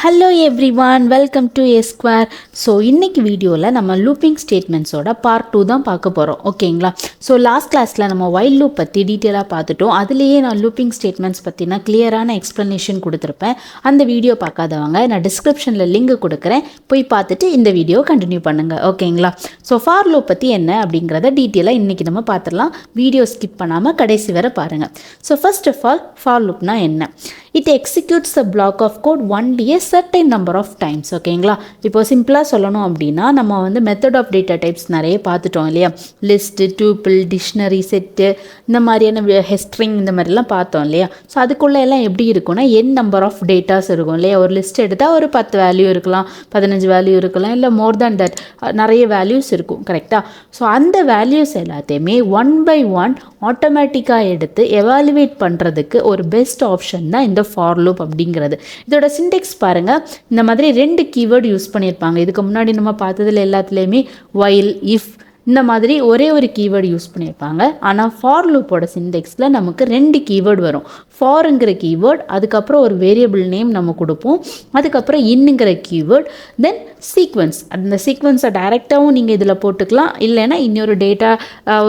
Hello everyone, welcome to A square. So இன்றைக்கி வீடியோவில் நம்ம லூப்பிங் ஸ்டேட்மெண்ட்ஸோட பார்ட் 2 தான் பார்க்க போகிறோம். ஓகேங்களா? ஸோ லாஸ்ட் கிளாஸில் நம்ம வைல் லூப் பற்றி டீட்டெயிலாக பார்த்துட்டோம். அதுலேயே நான் லூப்பிங் ஸ்டேட்மெண்ட்ஸ் பற்றினா கிளியரான எக்ஸ்ப்ளனேஷன் கொடுத்துருப்பேன். அந்த வீடியோ பார்க்காதவங்க நான் டிஸ்கிரிப்ஷனில் லிங்க் கொடுக்குறேன், போய் பார்த்துட்டு இந்த வீடியோ கண்டினியூ பண்ணுங்கள். ஓகேங்களா? ஸோ ஃபார் லூப் பற்றி என்ன அப்படிங்கிறத டீட்டெயிலாக இன்றைக்கி நம்ம பார்த்துடலாம். வீடியோ ஸ்கிப் பண்ணாமல் கடைசி வரை பாருங்கள். So first of all, for லூப்னா என்ன? It executes a block of code only a certain number of times. ஓகேங்களா? இப்போ சிம்பிளாக சொல்லணும் அப்படின்னா, நம்ம வந்து மெத்தட் ஆஃப் டேட்டா டைப்ஸ் நிறைய பார்த்துட்டோம் இல்லையா? லிஸ்ட்டு, டூப்பிள், டிக்ஷனரி, செட்டு, இந்த மாதிரியான ஹிஸ்ட்ரிங், இந்த மாதிரிலாம் பார்த்தோம் இல்லையா? ஸோ அதுக்குள்ளே எல்லாம் எப்படி இருக்குன்னா, n நம்பர் ஆஃப் டேட்டாஸ் இருக்கும் இல்லையா? ஒரு லிஸ்ட் எடுத்தால் ஒரு 10 வேல்யூ இருக்கலாம், 15 வேல்யூ இருக்கலாம், இல்லை மோர் தேன் தட் நிறைய வேல்யூஸ் இருக்கும். கரெக்டாக? ஸோ அந்த வேல்யூஸ் எல்லாத்தையுமே ஒன் பை ஒன் ஆட்டோமேட்டிக்காக எடுத்து எவாலுவேட் பண்ணுறதுக்கு ஒரு பெஸ்ட் ஆப்ஷன் தான் இந்த ஃபார் லூப் அப்படிங்கிறது. இதோட சின்டெக்ஸ் பாருங்கள், இந்த மாதிரி 2 கீவேர்டு யூஸ் பண்ணியிருப்பாங்க. இதுக்கு முன்னாடி நம்ம பார்த்ததில் எல்லாத்துலேயுமே வைல், இஃப், இந்த மாதிரி ஒரே ஒரு கீவேர்டு யூஸ் பண்ணியிருப்பாங்க. ஆனால் ஃபார் லூப்போட சின்டெக்ஸில் நமக்கு 2 கீவேர்டு வரும். ஃபாருங்கிற கீவேர்டு, அதுக்கப்புறம் ஒரு வேரியபிள் நேம் நம்ம கொடுப்போம், அதுக்கப்புறம் இன்னுங்கிற கீவேர்டு, தென் சீக்வன்ஸ். அந்த சீக்வன்ஸை டைரெக்டாகவும் நீங்கள் இதில் போட்டுக்கலாம், இல்லைன்னா இன்னொரு டேட்டா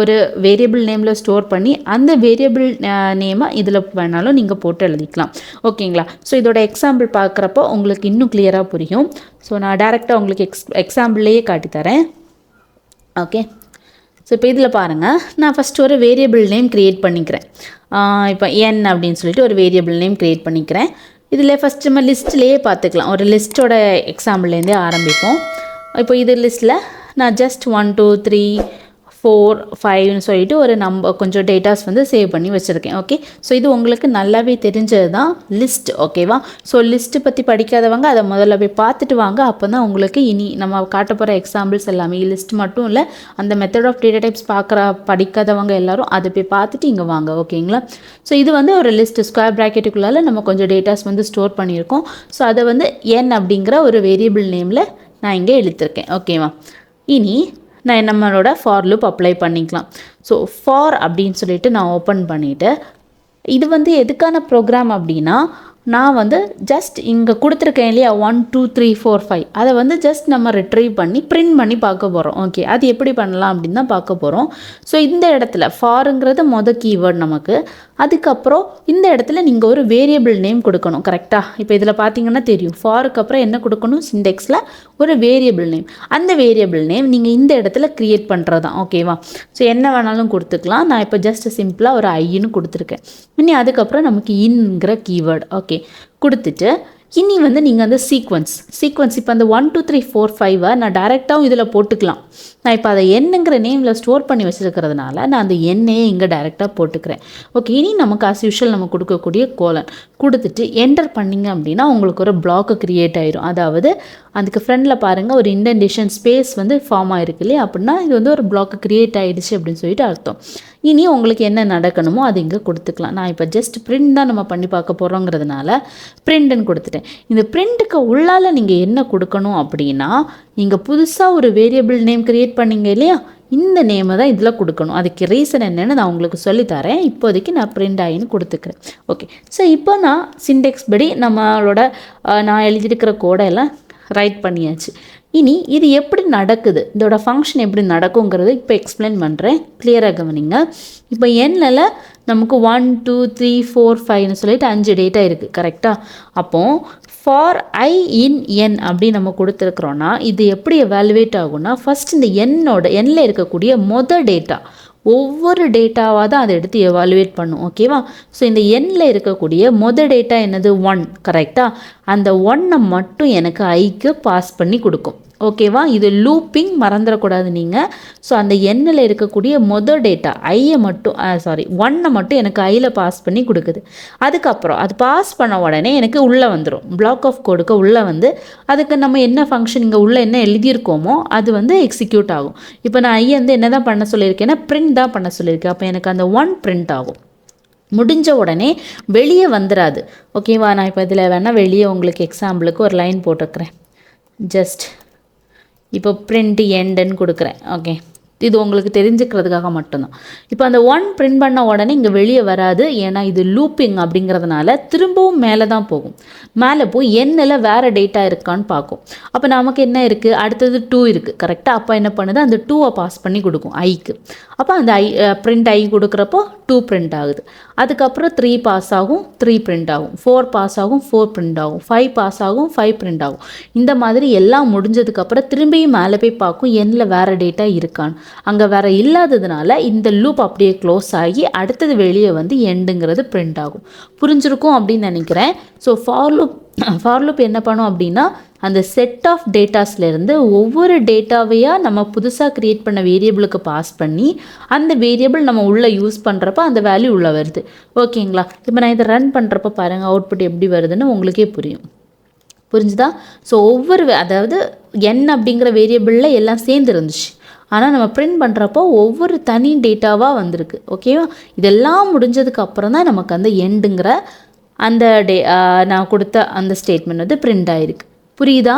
ஒரு வேரியபிள் நேமில் ஸ்டோர் பண்ணி அந்த வேரியபிள் நேமை இதில் வேணாலும் நீங்கள் போட்டு எழுதிக்கலாம். ஓகேங்களா? ஸோ இதோட எக்ஸாம்பிள் பார்க்குறப்போ உங்களுக்கு இன்னும் கிளியராக புரியும். ஸோ நான் டைரெக்டாக உங்களுக்கு எக்ஸாம்பிள்லேயே காட்டித்தரேன். ஓகே, ஸோ இப்போ இதில் பாருங்கள், நான் ஃபஸ்ட்டு ஒரு வேரியபிள் நேம் க்ரியேட் பண்ணிக்கிறேன். இப்போ n அப்படின்னு சொல்லிட்டு ஒரு வேரியபிள் நேம் க்ரியேட் பண்ணிக்கிறேன். இதில் ஃபஸ்ட் நம்ம லிஸ்ட்லேயே பார்த்துக்கலாம். ஒரு லிஸ்ட்டோட எக்ஸாம்பிள்லேருந்தே ஆரம்பிப்போம். இப்போ இது லிஸ்ட்டில் நான் ஜஸ்ட் 1 2 3 4 5ன்னு சொல்லிட்டு ஒரு கொஞ்சம் டேட்டாஸ் வந்து சேவ் பண்ணி வச்சுருக்கேன். ஓகே, ஸோ இது உங்களுக்கு நல்லாவே தெரிஞ்சது தான் லிஸ்ட். ஓகேவா? ஸோ லிஸ்ட்டு பற்றி படிக்காதவங்க அதை முதல்ல போய் பார்த்துட்டு வாங்க. அப்போ தான் உங்களுக்கு இனி நம்ம காட்ட போகிற எக்ஸாம்பிள்ஸ் எல்லாமே, லிஸ்ட் மட்டும் இல்லை, அந்த மெத்தட் ஆஃப் டேட்டா டைப்ஸ் படிக்காதவங்க எல்லாரும் அதை போய் பார்த்துட்டு இங்கே வாங்க. ஓகேங்களா? ஸோ இது வந்து ஒரு லிஸ்ட், ஸ்கொயர் ப்ராக்கெட்டுக்குள்ளால நம்ம கொஞ்சம் டேட்டாஸ் வந்து ஸ்டோர் பண்ணியிருக்கோம். ஸோ அதை வந்து n அப்படிங்கிற ஒரு வேரியபிள் நேமில் நான் இங்கே எழுதியிருக்கேன். ஓகேவா? இனி நான் நம்மளோட ஃபார் லூப் அப்ளை பண்ணிக்கலாம். ஸோ ஃபார் அப்படின்னு சொல்லிட்டு நான் ஓப்பன் பண்ணிவிட்டு, இது வந்து எதுக்கான ப்ரோக்ராம் அப்படின்னா, நான் வந்து ஜஸ்ட் இங்கே கொடுத்துருக்கேன் இல்லையா, 1 2 3 4 5, அதை வந்து ஜஸ்ட் நம்ம ரிட்ரீவ் பண்ணி பிரிண்ட் பண்ணி பார்க்க போகிறோம். ஓகே, அது எப்படி பண்ணலாம் அப்படின்னு தான் பார்க்க போகிறோம். ஸோ இந்த இடத்துல ஃபாருங்கிறது கீவேர்டு நமக்கு. அதுக்கப்புறம் இந்த இடத்துல நீங்கள் ஒரு வேரியபிள் நேம் கொடுக்கணும். கரெக்டாக? இப்போ இதில் பார்த்தீங்கன்னா தெரியும், ஃபாருக்கு அப்புறம் என்ன கொடுக்கணும், சிண்டெக்ஸில் ஒரு வேரியபிள் நேம். அந்த வேரியபிள் நேம் நீங்கள் இந்த இடத்துல க்ரியேட் பண்ணுறது தான். ஓகேவா? ஸோ என்ன வேணாலும் கொடுத்துக்கலாம். நான் இப்போ ஜஸ்ட் சிம்பிளாக ஒரு ஐன்னு கொடுத்துருக்கேன். இனி அதுக்கப்புறம் நமக்கு இன்ங்கிற கீவேர்டு ஓகே கொடுத்துட்டு, இனி வந்து நீங்கள் அந்த சீக்வன்ஸ் இப்போ அந்த 1 2 3 4 5 நான் டைரெக்டாகவும் இதில் போட்டுக்கலாம். நான் இப்போ அதை என்னங்கிற நேமில் ஸ்டோர் பண்ணி வச்சுருக்கிறதுனால நான் அந்த எண்ணையே இங்கே டைரெக்டாக போட்டுக்கிறேன். ஓகே, இனி நமக்கு ஆஸ் யூஷுவல் நம்ம கொடுக்கக்கூடிய கோலன் கொடுத்துட்டு என்டர் பண்ணிங்க அப்படின்னா உங்களுக்கு ஒரு பிளாக்கு க்ரியேட் ஆயிரும். அதாவது அதுக்கு ஃப்ரெண்டில் பாருங்கள், ஒரு இண்டென்டேஷன் ஸ்பேஸ் வந்து ஃபார்ம் ஆகிருக்கு இல்லையா? அப்படின்னா இது வந்து ஒரு பிளாக்கு க்ரியேட் ஆகிடுச்சு அப்படின்னு சொல்லிட்டு அர்த்தம். இனி உங்களுக்கு என்ன நடக்கணுமோ அது இங்கே கொடுத்துக்கலாம். நான் இப்போ ஜஸ்ட் பிரிண்ட் தான் நம்ம பண்ணி பார்க்க போகிறோங்கிறதுனால பிரிண்ட்னு கொடுத்துட்டேன். இந்த பிரிண்ட்டுக்கு உள்ளால் நீங்கள் என்ன கொடுக்கணும் அப்படின்னா, நீங்கள் புதுசாக ஒரு வேரியபிள் நேம் க்ரியேட் பண்ணீங்க இல்லையா, இந்த நேமை தான் இதில் கொடுக்கணும். அதுக்கு ரீசன் என்னென்னு நான் உங்களுக்கு சொல்லித்தரேன். இப்போதைக்கு நான் பிரிண்ட் ஆகின்னு கொடுத்துக்கிறேன். ஓகே, ஸோ இப்போ நான் சிண்டெக்ஸ் படி நம்மளோட நான் எழுதியிருக்கிற கோடெல்லாம் ரைட் பண்ணியாச்சு. இனி இது எப்படி நடக்குது, இதோட ஃபங்க்ஷன் எப்படி நடக்குங்கிறது இப்போ எக்ஸ்பிளைன் பண்ணுறேன். கிளியராக கவனிங்க. இப்போ எண்ணில் நமக்கு 1 2 3 4 5ன்னு சொல்லிட்டு 5 டேட்டா இருக்குது. கரெக்டாக? அப்போது ஃபார் ஐ இன் என் அப்படி நம்ம கொடுத்துருக்குறோன்னா இது எப்படி எவாலுவேட் ஆகும்னா, ஃபஸ்ட் இந்த எண்ணில் இருக்கக்கூடிய டேட்டா, ஒவ்வொரு டேட்டாவாக தான் அதை எடுத்து எவாலுவேட் பண்ணும். ஓகேவா? ஸோ இந்த எண்ணில் இருக்கக்கூடிய டேட்டா என்னது, 1. கரெக்டாக? அந்த 1 மட்டும் எனக்கு ஐக்கு பாஸ் பண்ணி கொடுக்கும். ஓகேவா? இது லூப்பிங், மறந்துடக்கூடாது நீங்கள். ஸோ அந்த எண்ணில் இருக்கக்கூடிய டேட்டா ஐயை மட்டும் 1 மட்டும் எனக்கு ஐயில் பாஸ் பண்ணி கொடுக்குது. அதுக்கப்புறம் அது பாஸ் பண்ண உடனே எனக்கு உள்ளே வந்துடும், பிளாக் ஆஃப் கோடுக்கு உள்ளே வந்து அதுக்கு நம்ம என்ன ஃபங்க்ஷன் இங்கே உள்ளே என்ன எழுதியிருக்கோமோ அது வந்து எக்ஸிக்யூட் ஆகும். இப்போ நான் ஐயை வந்து என்ன தான் பண்ண சொல்லியிருக்கேன்னா, பிரிண்ட் தான் பண்ண சொல்லியிருக்கேன். அப்போ எனக்கு அந்த 1 பிரிண்ட் ஆகும். முடிஞ்ச உடனே வெளியே வந்துடாது. ஓகேவா? நான் இப்போ இதில் வேணால் வெளியே உங்களுக்கு எக்ஸாம்பிளுக்கு ஒரு லைன் போட்டுக்கிறேன். ஜஸ்ட் இப்போ பிரிண்ட் எண்டுன்னு கொடுக்குறேன். ஓகே, இது உங்களுக்கு தெரிஞ்சுக்கிறதுக்காக மட்டும்தான். இப்போ அந்த 1 பிரிண்ட் பண்ண உடனே இங்கே வெளியே வராது, ஏன்னா இது லூப்பிங் அப்படிங்கிறதுனால திரும்பவும் மேலே தான் போகும். மேலே போய் எண்ணில் வேறு டேட்டா இருக்கான்னு பார்க்கும். அப்போ நமக்கு என்ன இருக்குது, அடுத்தது 2 இருக்குது கரெக்டாக. அப்போ என்ன பண்ணுது, அந்த 2வை பாஸ் பண்ணி கொடுக்கும் ஐக்கு. அப்போ அந்த பிரிண்ட் ஐ கொடுக்குறப்போ 2 பிரிண்ட் ஆகுது. அதுக்கப்புறம் 3 பாஸ் ஆகும், 3 பிரிண்ட் ஆகும். 4 பாஸ் ஆகும், 4 பிரிண்ட் ஆகும். 5 பாஸ் ஆகும், 5 பிரிண்ட் ஆகும். இந்த மாதிரி எல்லாம் முடிஞ்சதுக்கப்புறம் திரும்பியும் மேலே போய் பார்க்கும் எண்ணில் வேறு டேட்டா இருக்கான்னு. அங்கே வேறு இல்லாததுனால இந்த லூப் அப்படியே க்ளோஸ் ஆகி அடுத்தது வெளியே வந்து எண்டுங்கிறது பிரிண்ட் ஆகும். புரிஞ்சிருக்கும் அப்படின்னு நினைக்கிறேன். ஸோ ஃபார் லூப் என்ன பண்ணும் அப்படின்னா, அந்த செட் ஆஃப் டேட்டாஸ்லேருந்து ஒவ்வொரு டேட்டாவையாக நம்ம புதுசாக க்ரியேட் பண்ண வேரியபிளுக்கு பாஸ் பண்ணி அந்த வேரியபிள் நம்ம உள்ளே யூஸ் பண்ணுறப்ப அந்த வேல்யூ உள்ளே வருது. ஓகேங்களா? இப்போ நான் இதை ரன் பண்ணுறப்ப பாருங்கள் அவுட்புட் எப்படி வருதுன்னு உங்களுக்கே புரியும். புரிஞ்சுதா? ஸோ அதாவது n அப்படிங்கிற வேரியபிளில் எல்லாம் சேர்ந்து இருந்துச்சு. ஆனால் நம்ம பிரிண்ட் பண்ணுறப்போ ஒவ்வொரு தனி டேட்டாவாக வந்திருக்கு. ஓகேவா? இதெல்லாம் முடிஞ்சதுக்கு அப்புறம் தான் நமக்கு அந்த எண்டுங்கிற அந்த நான் கொடுத்த அந்த ஸ்டேட்மெண்ட் வந்து பிரிண்ட் ஆகிருக்கு. புரியுதா?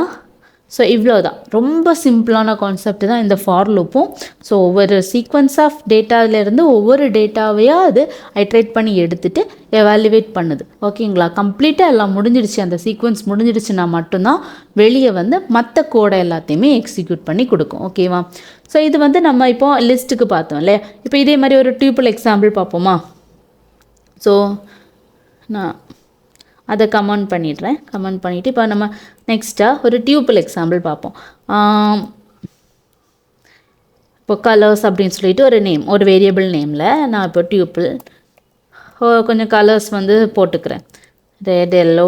ஸோ இவ்வளோ தான், ரொம்ப சிம்பிளான கான்செப்ட் தான் இந்த ஃபார் லூப்பும். ஸோ ஒவ்வொரு சீக்வன்ஸ் ஆஃப் டேட்டாவிலேருந்து ஒவ்வொரு டேட்டாவையாக அது ஐட்ரேட் பண்ணி எடுத்துகிட்டு எவாலுவேட் பண்ணுது. ஓகேங்களா? கம்ப்ளீட்டாக எல்லாம் முடிஞ்சிடுச்சு, அந்த சீக்வன்ஸ் முடிஞ்சிடுச்சுன்னா மட்டும்தான் வெளியே வந்து மற்ற கோடை எல்லாத்தையுமே எக்ஸிக்யூட் பண்ணி கொடுக்கும். ஓகேவா? ஸோ இது வந்து நம்ம இப்போ லிஸ்ட்டுக்கு பார்த்தோம் இல்லையா? இப்போ இதே மாதிரி ஒரு டியூபிள் எக்ஸாம்பிள் பார்ப்போமா? ஸோ நான் அதை கமெண்ட் பண்ணிடுறேன். கமெண்ட் பண்ணிவிட்டு இப்போ நம்ம நெக்ஸ்ட்டாக ஒரு டியூபிள் எக்ஸாம்பிள் பார்ப்போம். இப்போ கலர்ஸ் அப்படின்னு சொல்லிட்டு ஒரு நேம், ஒரு வேரியபிள் நேமில் நான் இப்போ டியூபிள் கொஞ்சம் கலர்ஸ் வந்து போட்டுக்கிறேன். ரெட், எல்லோ,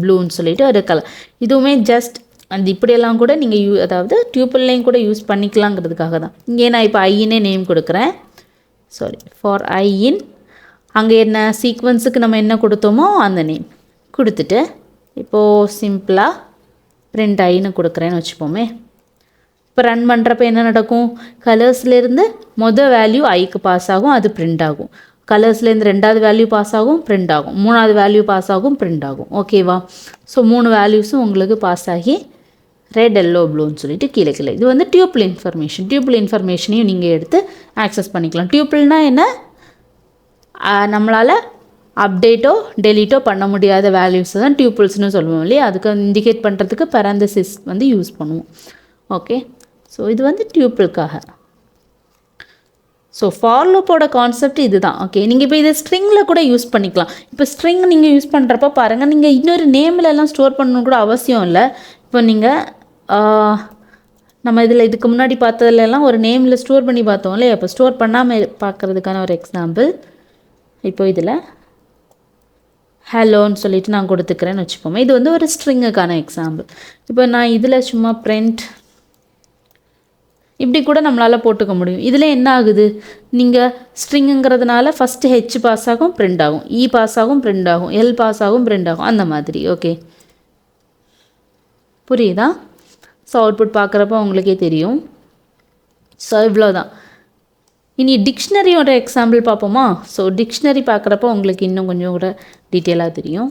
ப்ளூன்னு சொல்லிட்டு ஒரு கலர். இதுவுமே ஜஸ்ட் அந்த இப்படியெல்லாம் கூட நீங்கள் அதாவது டியூபிள்லேயும் கூட யூஸ் பண்ணிக்கலாங்கிறதுக்காக தான். இங்கே நான் இப்போ ஐன்னே நேம் கொடுக்குறேன். ஃபார் ஐன் அங்கே என்ன சீக்வன்ஸுக்கு நம்ம என்ன கொடுத்தோமோ அந்த நேம் கொடுத்துட்டு இப்போது சிம்பிளாக பிரிண்ட் ஐன்னு கொடுக்குறேன்னு வச்சுப்போமே. இப்போ ரன் பண்ணுறப்ப என்ன நடக்கும், கலர்ஸ்லேருந்து வேல்யூ ஐக்கு பாஸ் ஆகும், அது பிரிண்ட் ஆகும். கலர்ஸ்லேருந்து 2வது வேல்யூ பாஸ் ஆகும், பிரிண்ட் ஆகும். 3வது வேல்யூ பாஸ் ஆகும், பிரிண்ட் ஆகும். ஓகேவா? ஸோ 3 வேல்யூஸும் உங்களுக்கு பாஸ் ஆகி ரெட், எல்லோ, ப்ளூன்னு சொல்லிட்டு கீழே கீழே இது வந்து டியூபிள் இன்ஃபர்மேஷன். டியூபிள் இன்ஃபர்மேஷனையும் நீங்கள் எடுத்து ஆக்சஸ் பண்ணிக்கலாம். டியூபிள்னால் என்ன, நம்மளால் அப்டேட்டோ டெலீட்டோ பண்ண முடியாத வேல்யூஸ் தான் டியூபிள்ஸ்னு சொல்லுவோம் இல்லையா? அதுக்கு இண்டிகேட் பண்ணுறதுக்கு பேரந்தசிஸ் வந்து யூஸ் பண்ணுவோம். ஓகே, ஸோ இது வந்து டியூபிளுக்காக. ஸோ ஃபார் லூப்போட கான்செப்ட் இது தான். ஓகே, நீங்கள் இப்போ இதை ஸ்ட்ரிங்கில் கூட யூஸ் பண்ணிக்கலாம். இப்போ ஸ்ட்ரிங் நீங்கள் யூஸ் பண்ணுறப்ப பாருங்கள், நீங்கள் இன்னொரு நேம்லெல்லாம் ஸ்டோர் பண்ணணும் கூட அவசியம் இல்லை. இப்போ நீங்கள் நம்ம இதில் இதுக்கு முன்னாடி பார்த்ததுலலாம் ஒரு நேமில் ஸ்டோர் பண்ணி பார்த்தோம் இல்லையா? இப்போ ஸ்டோர் பண்ணாமல் பார்க்குறதுக்கான ஒரு எக்ஸாம்பிள் இப்போ இதில் ஹலோன்னு சொல்லிட்டு நான் கொடுத்துக்கிறேன்னு வச்சுப்போமே. இது வந்து ஒரு ஸ்ட்ரிங்குக்கான எக்ஸாம்பிள். இப்போ நான் இதில் சும்மா பிரிண்ட் இப்படி கூட நம்மளால் போட்டுக்க முடியும். இதில் என்ன ஆகுது, நீங்கள் ஸ்ட்ரிங்குங்கிறதுனால ஃபஸ்ட்டு ஹெச் பாஸ் ஆகும், பிரிண்ட் ஆகும். இ பாஸ் ஆகும், பிரிண்ட் ஆகும். எல் பாஸ் ஆகும், பிரிண்ட் ஆகும். அந்த மாதிரி. ஓகே, புரியுதா? ஸோ அவுட்புட் பார்க்குறப்ப உங்களுக்கே தெரியும். ஸோ இவ்வளோதான். இனி டிக்ஷனரியோட எக்ஸாம்பிள் பார்ப்போமா? ஸோ டிக்ஷனரி பார்க்குறப்ப உங்களுக்கு இன்னும் கொஞ்சம் கூட டீட்டெயிலாக தெரியும்.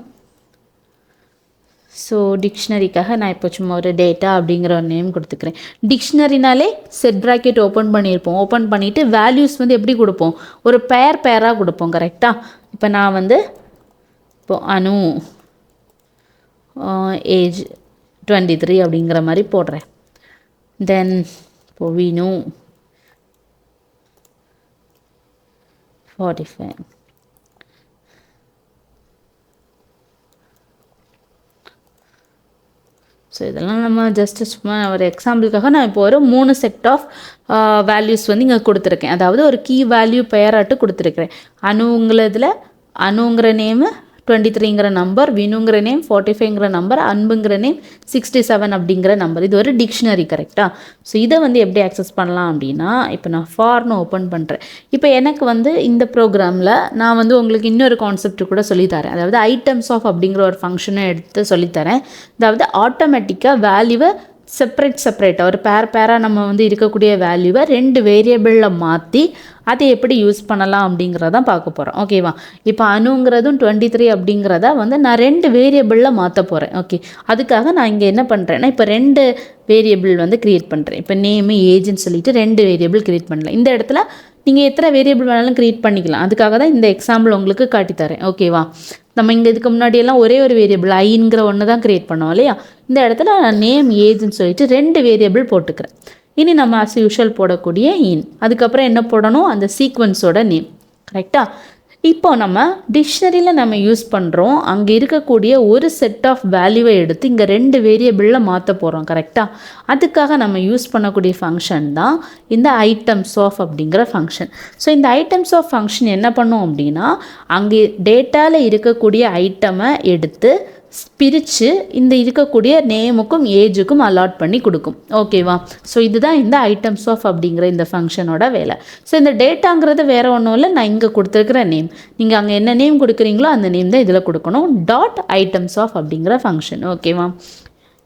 ஸோ டிக்ஷனரிக்காக நான் இப்போ சும்மா ஒரு டேட்டா அப்படிங்கிற ஒரு நேம் கொடுத்துக்கிறேன். டிக்ஷனரினாலே செட் ப்ராக்கெட் ஓப்பன் பண்ணியிருப்போம். ஓப்பன் பண்ணிவிட்டு வேல்யூஸ் வந்து எப்படி கொடுப்போம், ஒரு பேராக கொடுப்போம். கரெக்டாக? இப்போ நான் வந்து இப்போது அனு ஏஜ் 23 அப்படிங்கிற மாதிரி போடுறேன். தென் இப்போது வீணு 45. ஸோ இதெல்லாம் நம்ம ஜஸ்ட் சும்மா ஒரு எக்ஸாம்பிளுக்காக நான் இப்போ ஒரு 3 செட் ஆஃப் வேல்யூஸ் வந்து இங்கே கொடுத்துருக்கேன். அதாவது ஒரு கீ வேல்யூ பெயராட்டு கொடுத்துருக்குறேன். அணுங்கிறதுல அணுங்கிற நேமு 23ங்கிற நம்பர், வினுங்கிற நேம் 45ங்கிற நம்பர், அன்புங்கிற நேம் 67 அப்படிங்கிற நம்பர். இது ஒரு டிக்ஷனரி. கரெக்டாக? ஸோ இதை வந்து எப்படி ஆக்சஸ் பண்ணலாம் அப்படின்னா, இப்போ நான் ஃபார்னு ஓப்பன் பண்ணுறேன். இப்போ எனக்கு வந்து இந்த ப்ரோக்ராமில் நான் வந்து உங்களுக்கு இன்னொரு கான்செப்ட் கூட சொல்லித்தரேன். அதாவது ஐட்டம்ஸ் ஆஃப் அப்படிங்கிற ஒரு ஃபங்க்ஷனை எடுத்து சொல்லித்தரேன். அதாவது ஆட்டோமேட்டிக்காக வேல்யூவை செப்பரேட்டாக ஒரு பேராக நம்ம வந்து இருக்கக்கூடிய வேல்யூவை 2 வேரியபிளில் மாற்றி அதை எப்படி யூஸ் பண்ணலாம் அப்படிங்கிறதான் பார்க்க போகிறோம். ஓகேவா? இப்போ அணுங்கிறதும் 23 அப்படிங்கிறத வந்து நான் 2 வேரியபிளில் மாற்ற போகிறேன். ஓகே, அதுக்காக நான் இங்கே என்ன பண்ணுறேன்னா இப்போ 2 வேரியபிள் வந்து க்ரியேட் பண்ணுறேன். இப்போ நேமு ஏஜ்னு சொல்லிட்டு 2 வேரியபிள் க்ரியேட் பண்ணலாம். இந்த இடத்துல நீங்கள் எத்தனை வேரியபிள் வேணாலும் க்ரியேட் பண்ணிக்கலாம். அதுக்காக தான் இந்த எக்ஸாம்பிள் உங்களுக்கு காட்டித்தரேன். ஓகேவா? நம்ம இங்கே இதுக்கு முன்னாடியெல்லாம் ஒரே ஒரு வேரியபிள் ஐங்கிற ஒன்று தான் க்ரியேட் பண்ணோம் இல்லையா? இந்த இடத்துல நான் நேம் ஏஜ்னு சொல்லிட்டு 2 வேரியபிள் போட்டுக்கிறேன். இனி நம்ம அஸ் யூஷுவல் போடக்கூடிய இன், அதுக்கப்புறம் என்ன போடணும், அந்த சீக்வன்ஸோட நேம். கரெக்டாக? இப்போ நம்ம டிக்ஷனரியில் நம்ம யூஸ் பண்ணுறோம், அங்கே இருக்கக்கூடிய ஒரு செட் ஆஃப் வேல்யூவை எடுத்து இங்கே 2 வேரியபிளில் மாற்ற போகிறோம். கரெக்டாக? அதுக்காக நம்ம யூஸ் பண்ணக்கூடிய ஃபங்க்ஷன் தான் இந்த ஐட்டம்ஸ் ஆஃப் அப்படிங்கிற ஃபங்க்ஷன். ஸோ இந்த ஐட்டம்ஸ் ஆஃப் ஃபங்க்ஷன் என்ன பண்ணும் அப்படின்னா, அங்கே டேட்டாவில் இருக்கக்கூடிய ஐட்டமை எடுத்து பிரித்து இந்த இருக்கக்கூடிய நேமுக்கும் ஏஜுக்கும் அலாட் பண்ணி கொடுக்கும். ஓகேவா? ஸோ இதுதான் இந்த ஐட்டம்ஸ் ஆஃப் அப்படிங்கிற இந்த ஃபங்க்ஷனோட வேலை. ஸோ இந்த டேட்டாங்கிறது வேறு ஒன்றும் இல்லை, நான் இங்கே கொடுத்துருக்கிற நேம், நீங்கள் அங்கே என்ன நேம் கொடுக்குறீங்களோ அந்த நேம் தான் இதில் கொடுக்கணும். டாட் ஐட்டம்ஸ் ஆஃப் அப்படிங்கிற ஃபங்க்ஷன். ஓகேவா?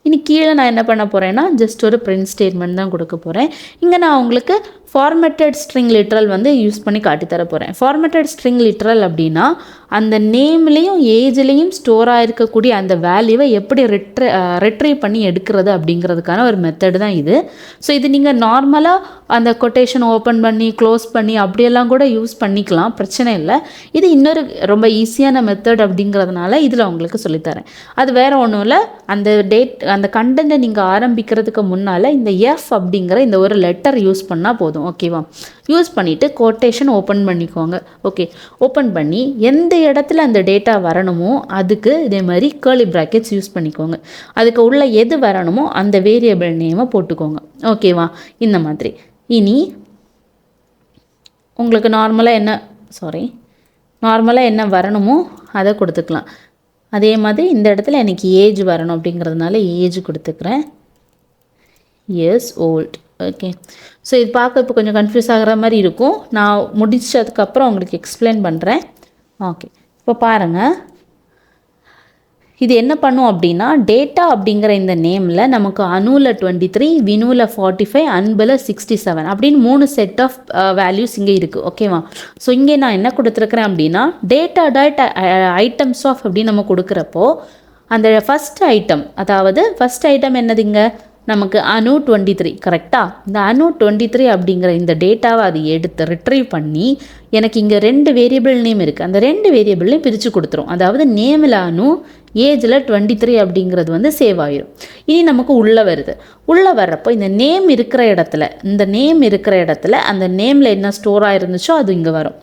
இனி கீழே நான் என்ன பண்ண போகிறேன்னா ஜஸ்ட் ஒரு பிரிண்ட் ஸ்டேட்மெண்ட் தான் கொடுக்க போகிறேன். இங்கே நான் உங்களுக்கு ஃபார்மேட்டட் ஸ்ட்ரிங் லிட்ரல் வந்து யூஸ் பண்ணி காட்டித்தர போகிறேன். ஃபார்மேட்டட் ஸ்ட்ரிங் லிட்ரல் அப்படின்னா அந்த நேம்லேயும் ஏஜ்லேயும் ஸ்டோர் ஆகிருக்கக்கூடிய அந்த வேல்யூவை எப்படி ரெட்ரீவ் பண்ணி எடுக்கிறது அப்படிங்கிறதுக்கான ஒரு மெத்தட் தான் இது. ஸோ இது நீங்கள் நார்மலாக அந்த கொட்டேஷன் ஓப்பன் பண்ணி க்ளோஸ் பண்ணி அப்படியெல்லாம் கூட யூஸ் பண்ணிக்கலாம், பிரச்சனை இல்லை. இது இன்னொரு ரொம்ப ஈஸியான மெத்தட் அப்படிங்கிறதுனால இதில் உங்களுக்கு சொல்லித்தரேன். அது வேறு ஒன்றும் இல்லை, அந்த கண்டென்ட்டை நீங்கள் ஆரம்பிக்கிறதுக்கு முன்னால் இந்த எஃப் அப்படிங்கிற இந்த ஒரு லெட்டர் யூஸ் பண்ணால் போதும். ஓகேவா? யூஸ் பண்ணிவிட்டு கோட்டேஷன் ஓப்பன் பண்ணிக்கோங்க. ஓகே, ஓப்பன் பண்ணி எந்த இடத்துல அந்த டேட்டா வரணுமோ அதுக்கு இதே மாதிரி கர்லி ப்ராக்கெட்ஸ் யூஸ் பண்ணிக்கோங்க. அதுக்கு உள்ள எது வரணுமோ அந்த வேரியபிள் நேமை போட்டுக்கோங்க. ஓகேவா? இந்த மாதிரி. இனி உங்களுக்கு நார்மலாக என்ன வரணுமோ அதை கொடுத்துக்கலாம். அதே மாதிரி இந்த இடத்துல எனக்கு ஏஜ் வரணும் அப்படிங்கிறதுனால ஏஜ் கொடுத்துக்கிறேன். Years old. ஓகே, ஸோ இது பார்க்க இப்போ கொஞ்சம் கன்ஃபியூஸ் ஆகிற மாதிரி இருக்கும். நான் முடிச்சதுக்கப்புறம் உங்களுக்கு எக்ஸ்பிளைன் பண்ணுறேன். ஓகே, இப்போ பாருங்கள், இது என்ன பண்ணும் அப்படின்னா டேட்டா அப்படிங்கிற இந்த நேமில் நமக்கு அணுவில் 23, வினுவில் 45, அன்பில் 67 அப்படின்னு 3 செட் ஆஃப் வேல்யூஸ் இங்கே இருக்குது. ஓகேவா? ஸோ இங்கே நான் என்ன கொடுத்துருக்குறேன் அப்படின்னா டேட்டா டாட் ஐட்டம்ஸ் ஆஃப் அப்படின்னு நம்ம கொடுக்குறப்போ அந்த ஃபஸ்ட் ஐட்டம் என்னதுங்க, நமக்கு அணு 23. கரெக்டாக? இந்த அணு 23 அப்படிங்கிற இந்த டேட்டாவை அது எடுத்து ரிட்ரீவ் பண்ணி எனக்கு இங்கே 2 வேரியபிள் நேம் இருக்குது, அந்த 2 வேரியபிள்லையும் பிரித்து கொடுத்துரும். அதாவது நேமில் அணு, ஏஜில் 23 அப்படிங்கிறது வந்து சேவ் ஆகிடும். இனி நமக்கு உள்ளே வர்றப்போ இந்த நேம் இருக்கிற இடத்துல அந்த நேமில் என்ன ஸ்டோர் ஆகிருந்துச்சோ அது இங்கே வரும்.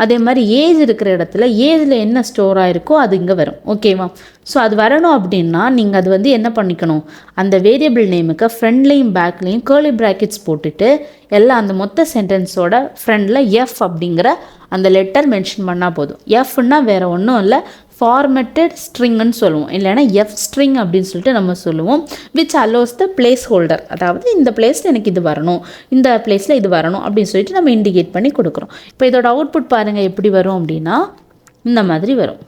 அதே மாதிரி ஏஜ் இருக்கிற இடத்துல ஏஜில் என்ன ஸ்டோர் ஆகிருக்கோ அது இங்கே வரும். ஓகேவா? ஸோ அது வரணும் அப்படின்னா நீங்கள் அது வந்து என்ன பண்ணிக்கணும், அந்த வேரியபிள் நேமுக்கு ஃப்ரண்ட்லேயும் பேக்லேயும் கர்லி ப்ராக்கெட்ஸ் போட்டுட்டு எல்லாம் அந்த மொத்த சென்டென்ஸோட ஃப்ரண்டில் எஃப் அப்படிங்கிற அந்த லெட்டர் மென்ஷன் பண்ணால் போதும். எஃப்னா வேறு ஒன்றும் இல்லை, ஃபார்மேட்டட் ஸ்ட்ரிங்னு சொல்லுவோம், இல்லைனா எஃப் ஸ்ட்ரிங் அப்படின்னு சொல்லிட்டு நம்ம சொல்லுவோம். Which allows the place holder, அதாவது இந்த பிளேஸில் எனக்கு இது வரணும், இந்த பிளேஸில் இது வரணும் அப்படின்னு சொல்லிட்டு நம்ம இண்டிகேட் பண்ணி கொடுக்குறோம். இப்போ இதோட அவுட்புட் பாருங்கள் எப்படி வரும் அப்படின்னா இந்த மாதிரி வரும்.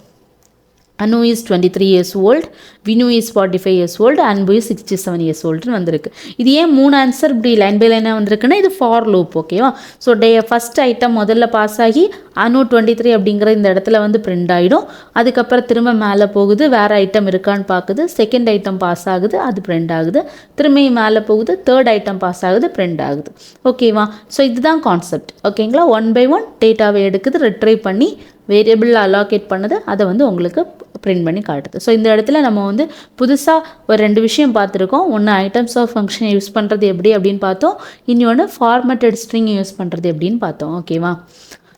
Anu is 23 years old, Vinu is 45 years old, Anbu is 67 years oldன்னு வந்திருக்கு. இது ஏன் 3 ஆன்சர் இப்படி லைன் பை லைனாக வந்திருக்குன்னா இது ஃபார் லூப். ஓகேவா? ஸோ ஃபஸ்ட் ஐட்டம் முதல்ல பாஸ் ஆகி அனு 23 அப்படிங்கிற இந்த இடத்துல வந்து பிரிண்ட் ஆகிடும். அதுக்கப்புறம் திரும்ப மேலே போகுது, வேறு ஐட்டம் இருக்கான்னு பார்க்குது, செகண்ட் ஐட்டம் பாஸ் ஆகுது, அது பிரிண்ட் ஆகுது, திரும்பி மேலே போகுது, தேர்ட் ஐட்டம் பாஸ் ஆகுது, பிரிண்ட் ஆகுது. ஓகேவா? ஸோ இதுதான் கான்செப்ட். ஓகேங்களா? 1 by 1 டேட்டாவை எடுக்குது, ரிட்ரைவ் பண்ணி வேரியபிள் அலோகேட் பண்ணது, அதை வந்து உங்களுக்கு பிரிண்ட் பண்ணி காட்டுது. ஸோ இந்த இடத்துல நம்ம வந்து புதுசாக ஒரு 2 விஷயம் பார்த்துருக்கோம். ஒன்று ஐட்டம்ஸ் ஆஃப் ஃபங்க்ஷனை யூஸ் பண்ணுறது எப்படி அப்படின்னு பார்த்தோம், இன்னொன்று ஃபார்மேட்டட் ஸ்ட்ரிங் யூஸ் பண்ணுறது எப்படின்னு பார்த்தோம். ஓகேவா?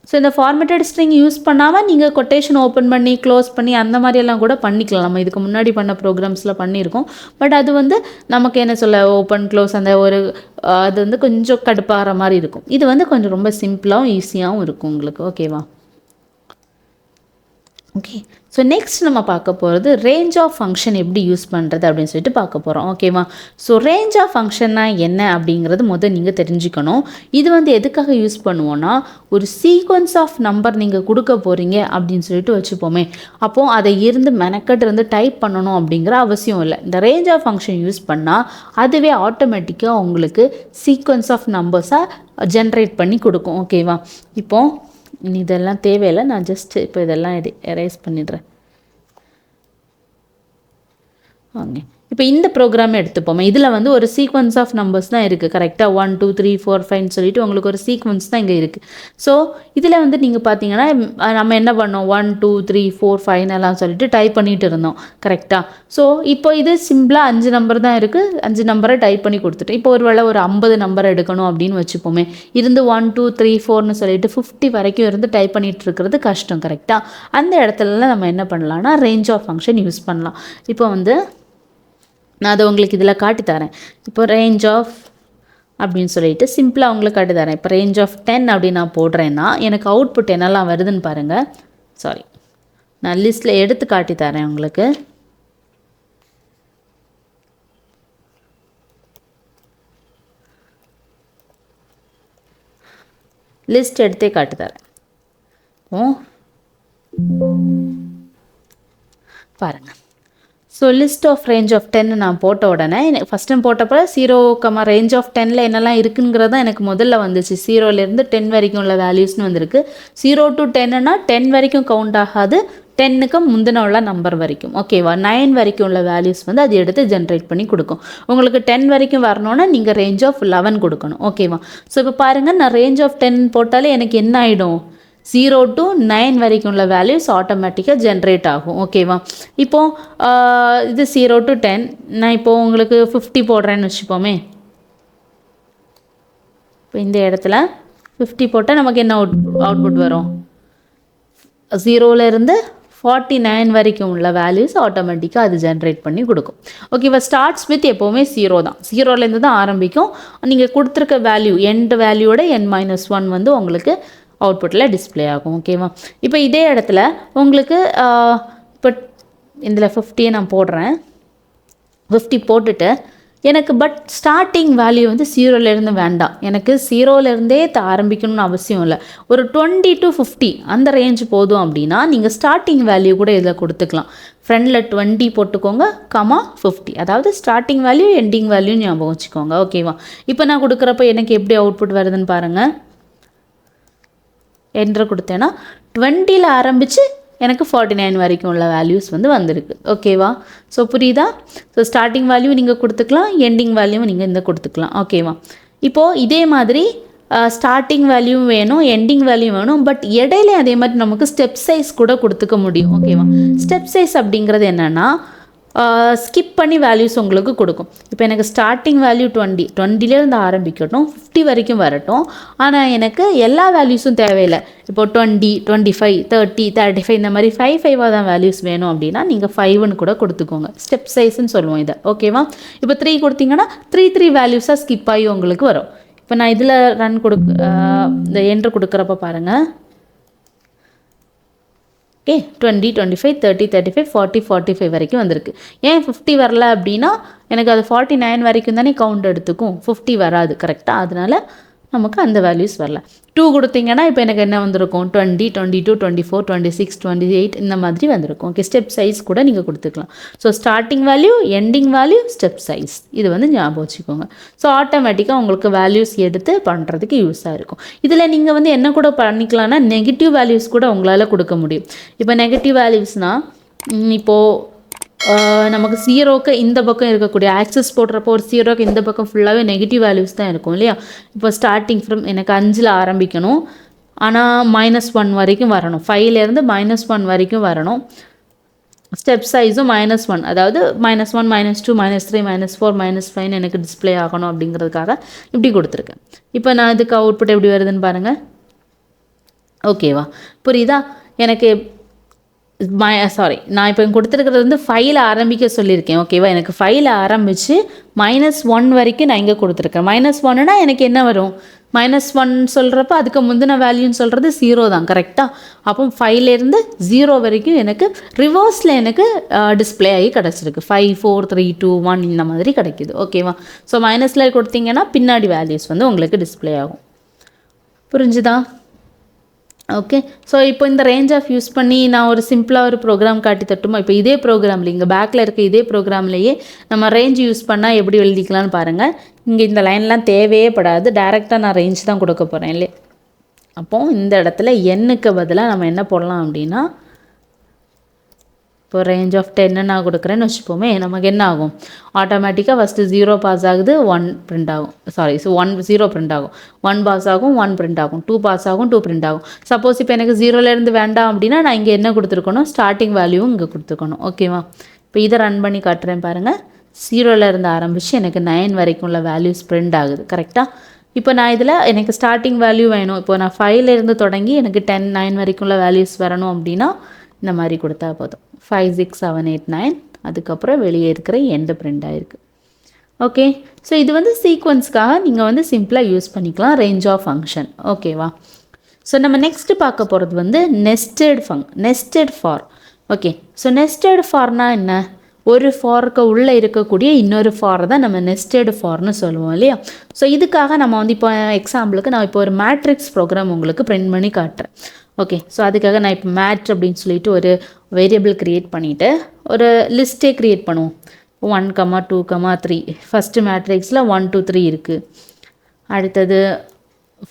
ஸோ இந்த ஃபார்மேட்டட் ஸ்ட்ரிங் யூஸ் பண்ணாமல் நீங்கள் கொட்டேஷன் ஓப்பன் பண்ணி க்ளோஸ் பண்ணி அந்த மாதிரியெல்லாம் கூட பண்ணிக்கலாம். நம்ம இதுக்கு முன்னாடி பண்ண ப்ரோக்ராம்ஸில் பண்ணியிருக்கோம். பட் அது வந்து நமக்கு என்ன சொல்ல, ஓப்பன் க்ளோஸ் அந்த ஒரு அது வந்து கொஞ்சம் கடுப்பாகிற மாதிரி இருக்கும். இது வந்து கொஞ்சம் ரொம்ப சிம்பிளாகவும் ஈஸியாகவும் இருக்கும் உங்களுக்கு. ஓகேவா? ஓகே. ஸோ நெக்ஸ்ட் நம்ம பார்க்க போகிறது ரேஞ்ச் ஆஃப் ஃபங்க்ஷன் எப்படி யூஸ் பண்ணுறது அப்படின்னு சொல்லிட்டு பார்க்க போகிறோம். ஓகேவா? ஸோ ரேஞ்ச் ஆஃப் ஃபங்க்ஷன்னா என்ன அப்படிங்கிறது நீங்கள் தெரிஞ்சுக்கணும். இது எதுக்காக யூஸ் பண்ணுவோன்னா, ஒரு சீக்வன்ஸ் ஆஃப் நம்பர் நீங்கள் கொடுக்க போகிறீங்க அப்படின்னு சொல்லிட்டு வச்சுப்போமே, அப்போது அதை மெனக்கட்டு டைப் பண்ணணும் அப்படிங்கிற அவசியம் இல்லை. இந்த ரேஞ்ச் ஆஃப் ஃபங்க்ஷன் யூஸ் பண்ணால் அதுவே ஆட்டோமேட்டிக்காக உங்களுக்கு சீக்வன்ஸ் ஆஃப் நம்பர்ஸாக ஜென்ரேட் பண்ணி கொடுக்கும். ஓகேவா? இப்போது இதெல்லாம் தேவையில்லை, நான் ஜஸ்ட் இப்போ இதெல்லாம் எரேஸ் பண்ணிடுறேன். ஓகே. இப்போ இந்த ப்ரோக்ராமே எடுத்துப்போமே, இதில் ஒரு சீக்வன்ஸ் ஆஃப் நம்பர்ஸ் தான் இருக்குது. கரெக்டாக 1 2 3 4 5 சொல்லிட்டு உங்களுக்கு ஒரு சீக்வன்ஸ் தான் இங்கே இருக்குது. ஸோ இதில் நீங்கள் பார்த்தீங்கன்னா நம்ம என்ன பண்ணோம், 1 2 3 4 5 எல்லாம் சொல்லிட்டு டைப் பண்ணிகிட்டு இருந்தோம். கரெக்டாக? ஸோ இப்போ இது சிம்பிளாக 5 நம்பர் தான் இருக்குது. 5 நம்பரை டைப் பண்ணி கொடுத்துட்டோம். இப்போ ஒரு வேளை ஒரு 50 நம்பர் எடுக்கணும் அப்படின்னு வச்சுப்போமே, 1 2 3 4ன்னு சொல்லிட்டு 50 வரைக்கும் டைப் பண்ணிகிட்டு இருக்கிறது கஷ்டம். கரெக்டாக? அந்த இடத்துலலாம் நம்ம என்ன பண்ணலாம்னா ரேஞ்ச் ஆஃப் ஃபங்க்ஷன் யூஸ் பண்ணலாம். இப்போ நான் அதை உங்களுக்கு இதில் காட்டித்தரேன். இப்போ ரேஞ்ச் ஆஃப் அப்படின்னு சொல்லிட்டு சிம்பிளாக உங்களுக்கு காட்டித்தரேன். இப்போ ரேஞ்ச் ஆஃப் 10 அப்படின்னு நான் போடுறேன்னா எனக்கு அவுட்புட் என்னெல்லாம் வருதுன்னு பாருங்கள். சாரி, நான் லிஸ்ட்டில் எடுத்து காட்டித்தரேன் உங்களுக்கு. லிஸ்ட் எடுத்தே காட்டித்தரேன். பாருங்கள். So list of range of 10 நான் போட்ட உடனே எனக்கு ஃபஸ்ட் டைம் போட்டப்போ 0, ரேஞ்ச் ஆஃப் 10ல் என்னெல்லாம் இருக்குங்கிறது தான் எனக்கு முதல்ல வந்துச்சு. 0லேருந்து 10 வரைக்கும் உள்ள வேல்யூஸ்னு வந்திருக்கு. 0 to 10னா 10 வரைக்கும் கவுண்ட் ஆகாது, 10க்கு முந்தின உள்ள நம்பர் வரைக்கும். ஓகேவா? 9 வரைக்கும் உள்ள வேல்யூஸ் அது எடுத்து ஜென்ரேட் பண்ணி கொடுக்கும். உங்களுக்கு 10 வரைக்கும் வரணுன்னா நீங்கள் ரேஞ்ச் ஆஃப் 11 கொடுக்கணும். ஓகேவா? ஸோ இப்போ பாருங்கள், நான் ரேஞ்ச் ஆஃப் 10 போட்டாலே எனக்கு என்ன ஆகிடும், 0 to 9 வரைக்கும் உள்ள வேல்யூஸ் ஆட்டோமேட்டிக்காக ஜென்ரேட் ஆகும். ஓகேவா? இப்போது இது 0 to 10, நான் இப்போது உங்களுக்கு 50 போடுறேன்னு வச்சுப்போமே. இப்போ இந்த இடத்துல 50 போட்டால் நமக்கு என்ன அவுட்புட் வரும், 0லேருந்து 49 வரைக்கும் உள்ள வேல்யூஸ் ஆட்டோமேட்டிக்காக அது ஜென்ரேட் பண்ணி கொடுக்கும். ஓகேவா? ஸ்டார்ட்ஸ் வித் எப்போவுமே 0 தான், 0லேருந்து தான் ஆரம்பிக்கும். நீங்கள் கொடுத்துருக்க வேல்யூ எண்ட் வேல்யூவோட n-1 உங்களுக்கு அவுட்புட்டில் டிஸ்பிளே ஆகும். ஓகேவா? இப்போ இதே இடத்துல உங்களுக்கு இப்போ இதில் 50 நான் போடுறேன். 50 போட்டுட்டு எனக்கு ஸ்டார்டிங் வேல்யூ 0லேருந்து வேண்டாம், எனக்கு 0லேருந்தே ஆரம்பிக்கணும்னு அவசியம் இல்லை. ஒரு 20 to 50 அந்த ரேஞ்ச் போதும் அப்படின்னா நீங்கள் ஸ்டார்டிங் வேல்யூ கூட இதில் கொடுத்துக்கலாம். ஃப்ரெண்டில் 20 போட்டுக்கோங்க, 50, அதாவது ஸ்டார்டிங் வேல்யூ எண்டிங் வேல்யூ ஞாபகம் வச்சுக்கோங்க. ஓகேவா? இப்போ நான் கொடுக்குறப்ப எனக்கு எப்படி அவுட்புட் வருதுன்னு பாருங்கள். என்ட்ரு கொடுத்தேன்னா 20ல் ஆரம்பித்து எனக்கு 49 வரைக்கும் உள்ள வேல்யூஸ் வந்திருக்கு. ஓகேவா? ஸோ புரியுதா? ஸோ ஸ்டார்டிங் வேல்யூ நீங்கள் கொடுத்துக்கலாம், எண்டிங் வேல்யூ நீங்கள் கொடுத்துக்கலாம். ஓகேவா? இப்போது இதே மாதிரி ஸ்டார்டிங் வேல்யூ வேணும், எண்டிங் வேல்யூ வேணும், பட் இடையில அதே மாதிரி நமக்கு ஸ்டெப் சைஸ் கூட கொடுத்துக்க முடியும். ஓகேவா? ஸ்டெப் சைஸ் அப்படிங்கிறது என்னென்னா ஸ்கிப் பண்ணி வேல்யூஸ் உங்களுக்கு கொடுக்கும். இப்போ எனக்கு ஸ்டார்டிங் வேல்யூ 20லேருந்து ஆரம்பிக்கட்டும், 50 வரைக்கும் வரட்டும். ஆனால் எனக்கு எல்லா வேல்யூஸும் தேவையில்லை. இப்போ 20, 25, 30, 35 இந்த மாதிரி 5 தான் வேல்யூஸ் வேணும் அப்படின்னா நீங்கள் 5ன்னு கூட கொடுத்துக்கோங்க. ஸ்டெப் சைஸ்ன்னு சொல்லுவோம் இதை. ஓகேவா? இப்போ 3 கொடுத்தீங்கன்னா 3 வேல்யூஸாக ஸ்கிப் ஆகி உங்களுக்கு வரும். இப்போ நான் இதில் ரன் இந்த என்ட்ரு கொடுக்குறப்ப பாருங்கள். ஓகே, 20, 25, 30, 35, 40, 45 வரைக்கும் வந்திருக்கு. ஏன் 50 வரல அப்படின்னா எனக்கு அது 49 வரைக்கும் தானே கவுண்ட் எடுத்துக்கும், 50 வராது. கரெக்டாக? அதனால் நமக்கு அந்த வேல்யூஸ் வரல. 2 கொடுத்தீங்கன்னா இப்போ எனக்கு என்ன வந்திருக்கும், 20, 22, 24, 26, 28 இந்த மாதிரி வந்திருக்கும். ஓகே, ஸ்டெப் சைஸ் கூட நீங்கள் கொடுத்துக்கலாம். So starting value, ending value, step size இது ஞாபகம் வச்சுக்கோங்க. ஸோ ஆட்டோமேட்டிக்காக உங்களுக்கு வேல்யூஸ் எடுத்து பண்ணுறதுக்கு யூஸாக இருக்கும். இதில் நீங்கள் என்ன கூட பண்ணிக்கலாம்னா நெகட்டிவ் வேல்யூஸ் கூட உங்களால் கொடுக்க முடியும். இப்போ நெகட்டிவ் வேல்யூஸ்னால் இப்போது நமக்கு 0க்கு இந்த பக்கம் இருக்கக்கூடிய ஆக்சஸ் போடுறப்போ ஒரு 0க்கு இந்த பக்கம் ஃபுல்லாகவே நெகட்டிவ் வேல்யூஸ் தான் இருக்கும் இல்லையா? இப்போ ஸ்டார்டிங் ஃப்ரம் எனக்கு 5ல் ஆரம்பிக்கணும், ஆனால் -1 வரைக்கும் வரணும். 5லேருந்து -1 வரைக்கும் வரணும். ஸ்டெப் சைஸும் -1, அதாவது -1, -2, -3, -4, -5 எனக்கு டிஸ்பிளே ஆகணும் அப்படிங்கிறதுக்காக இப்படி கொடுத்துருக்கேன். இப்போ நான் இதுக்கு அவுட்புட் எப்படி வருதுன்னு பாருங்கள். ஓகேவா? புரியுதா? எனக்கு நான் இப்போ கொடுத்துருக்கிறது 5ல் ஆரம்பிக்க சொல்லியிருக்கேன். ஓகேவா? எனக்கு 5ல் ஆரம்பித்து -1 வரைக்கும் நான் இங்கே கொடுத்துருக்கேன். -1னா எனக்கு என்ன வரும், -1 சொல்கிறப்ப அதுக்கு முந்தின வேல்யூன்னு சொல்கிறது 0 தான், கரெக்டாக? அப்போ 5லேருந்து 0 வரைக்கும் எனக்கு ரிவர்ஸில் எனக்கு டிஸ்பிளே ஆகி கிடச்சிருக்கு. 5 4 3 2 1 இந்த மாதிரி கிடைக்குது. ஓகேவா? ஸோ மைனஸில் கொடுத்தீங்கன்னா பின்னாடி வேல்யூஸ் வந்து உங்களுக்கு டிஸ்பிளே ஆகும். புரிஞ்சுதா? ஓகே. ஸோ இப்போ இந்த ரேஞ்ச் ஆஃப் யூஸ் பண்ணி நான் ஒரு சிம்பிளாக ஒரு ப்ரோக்ராம் காட்டி தட்டுமா? இப்போ இதே ப்ரோக்ராமில் இங்கே பேக்கில் இருக்க இதே ப்ரோக்ராம்லேயே நம்ம ரேஞ்ச் யூஸ் பண்ணால் எப்படி எழுதிக்கலாம்னு பாருங்கள். இங்கே இந்த லைன்லாம் தேவையே படாது, டேரெக்டாக நான் ரேஞ்ச் தான் கொடுக்க போகிறேன் இல்லையே. அப்போது இந்த இடத்துல எண்ணுக்கு பதிலாக நம்ம என்ன போடலாம் அப்படின்னா, இப்போ ரேஞ்ச் ஆஃப் 10 நான் கொடுக்குறேன்னு வச்சுப்போமே, நமக்கு என்ன ஆகும்? ஆட்டோமேட்டிக்காக ஃபஸ்ட்டு 0 பாஸ் ஆகுது, 1 பிரிண்ட் ஆகும். சாரி, ஸோ 0 பிரிண்ட் ஆகும், 1 பாஸ் ஆகும், 1 பிரிண்ட் ஆகும், 2 பாஸ் ஆகும், 2 பிரிண்ட் ஆகும். சப்போஸ் இப்போ எனக்கு 0லேருந்து வேண்டாம் அப்படின்னா நான் இங்கே என்ன கொடுத்துருக்கணும்? ஸ்டார்டிங் வேல்யூவும் இங்கே கொடுத்துருக்கணும். ஓகேவா? இப்போ இதை ரன் பண்ணி காட்டுறேன் பாருங்கள். 0லேருந்து ஆரம்பித்து எனக்கு 9 வரைக்கும் உள்ள வேல்யூஸ் பிரிண்ட் ஆகுது, கரெக்டாக? இப்போ நான் இதில் எனக்கு ஸ்டார்டிங் வேல்யூ வேணும். இப்போ நான் 5லேருந்து தொடங்கி எனக்கு 10 9 வரைக்கும் உள்ள வேல்யூஸ் வரணும் அப்படின்னா இந்த மாதிரி கொடுத்தா போதும். 5 6 7 8 9, அதுக்கப்புறம் வெளியே இருக்கிற எண்டு பிரிண்ட் ஆகிருக்கு. ஓகே. ஸோ இது வந்து சீக்வன்ஸ்க்காக நீங்கள் வந்து சிம்பிளாக யூஸ் பண்ணிக்கலாம், ரேஞ்ச் ஆஃப் ஃபங்க்ஷன். ஓகேவா? ஸோ நம்ம நெக்ஸ்ட்டு பார்க்க போகிறது வந்து nested for. Okay. So nested ஃபார்னால் என்ன? ஒரு ஃபாருக்கு உள்ளே இருக்கக்கூடிய இன்னொரு ஃபார் தான் நம்ம நெஸ்டட் ஃபார்னு சொல்லுவோம் இல்லையா? ஸோ இதுக்காக நம்ம வந்து இப்போ எக்ஸாம்பிளுக்கு நான் இப்போ ஒரு மேட்ரிக்ஸ் ப்ரோக்ராம் உங்களுக்கு பிரிண்ட் பண்ணி காட்டுறேன். ஓகே. ஸோ அதுக்காக நான் இப்போ மேட்ச் அப்படின்னு சொல்லிட்டு ஒரு வேரியபிள் க்ரியேட் பண்ணிவிட்டு ஒரு லிஸ்ட்டே க்ரியேட் பண்ணுவோம். 1 2 3. ஃபஸ்ட்டு மேட்ரிக்ஸில் 1 2 3 இருக்குது. அடுத்தது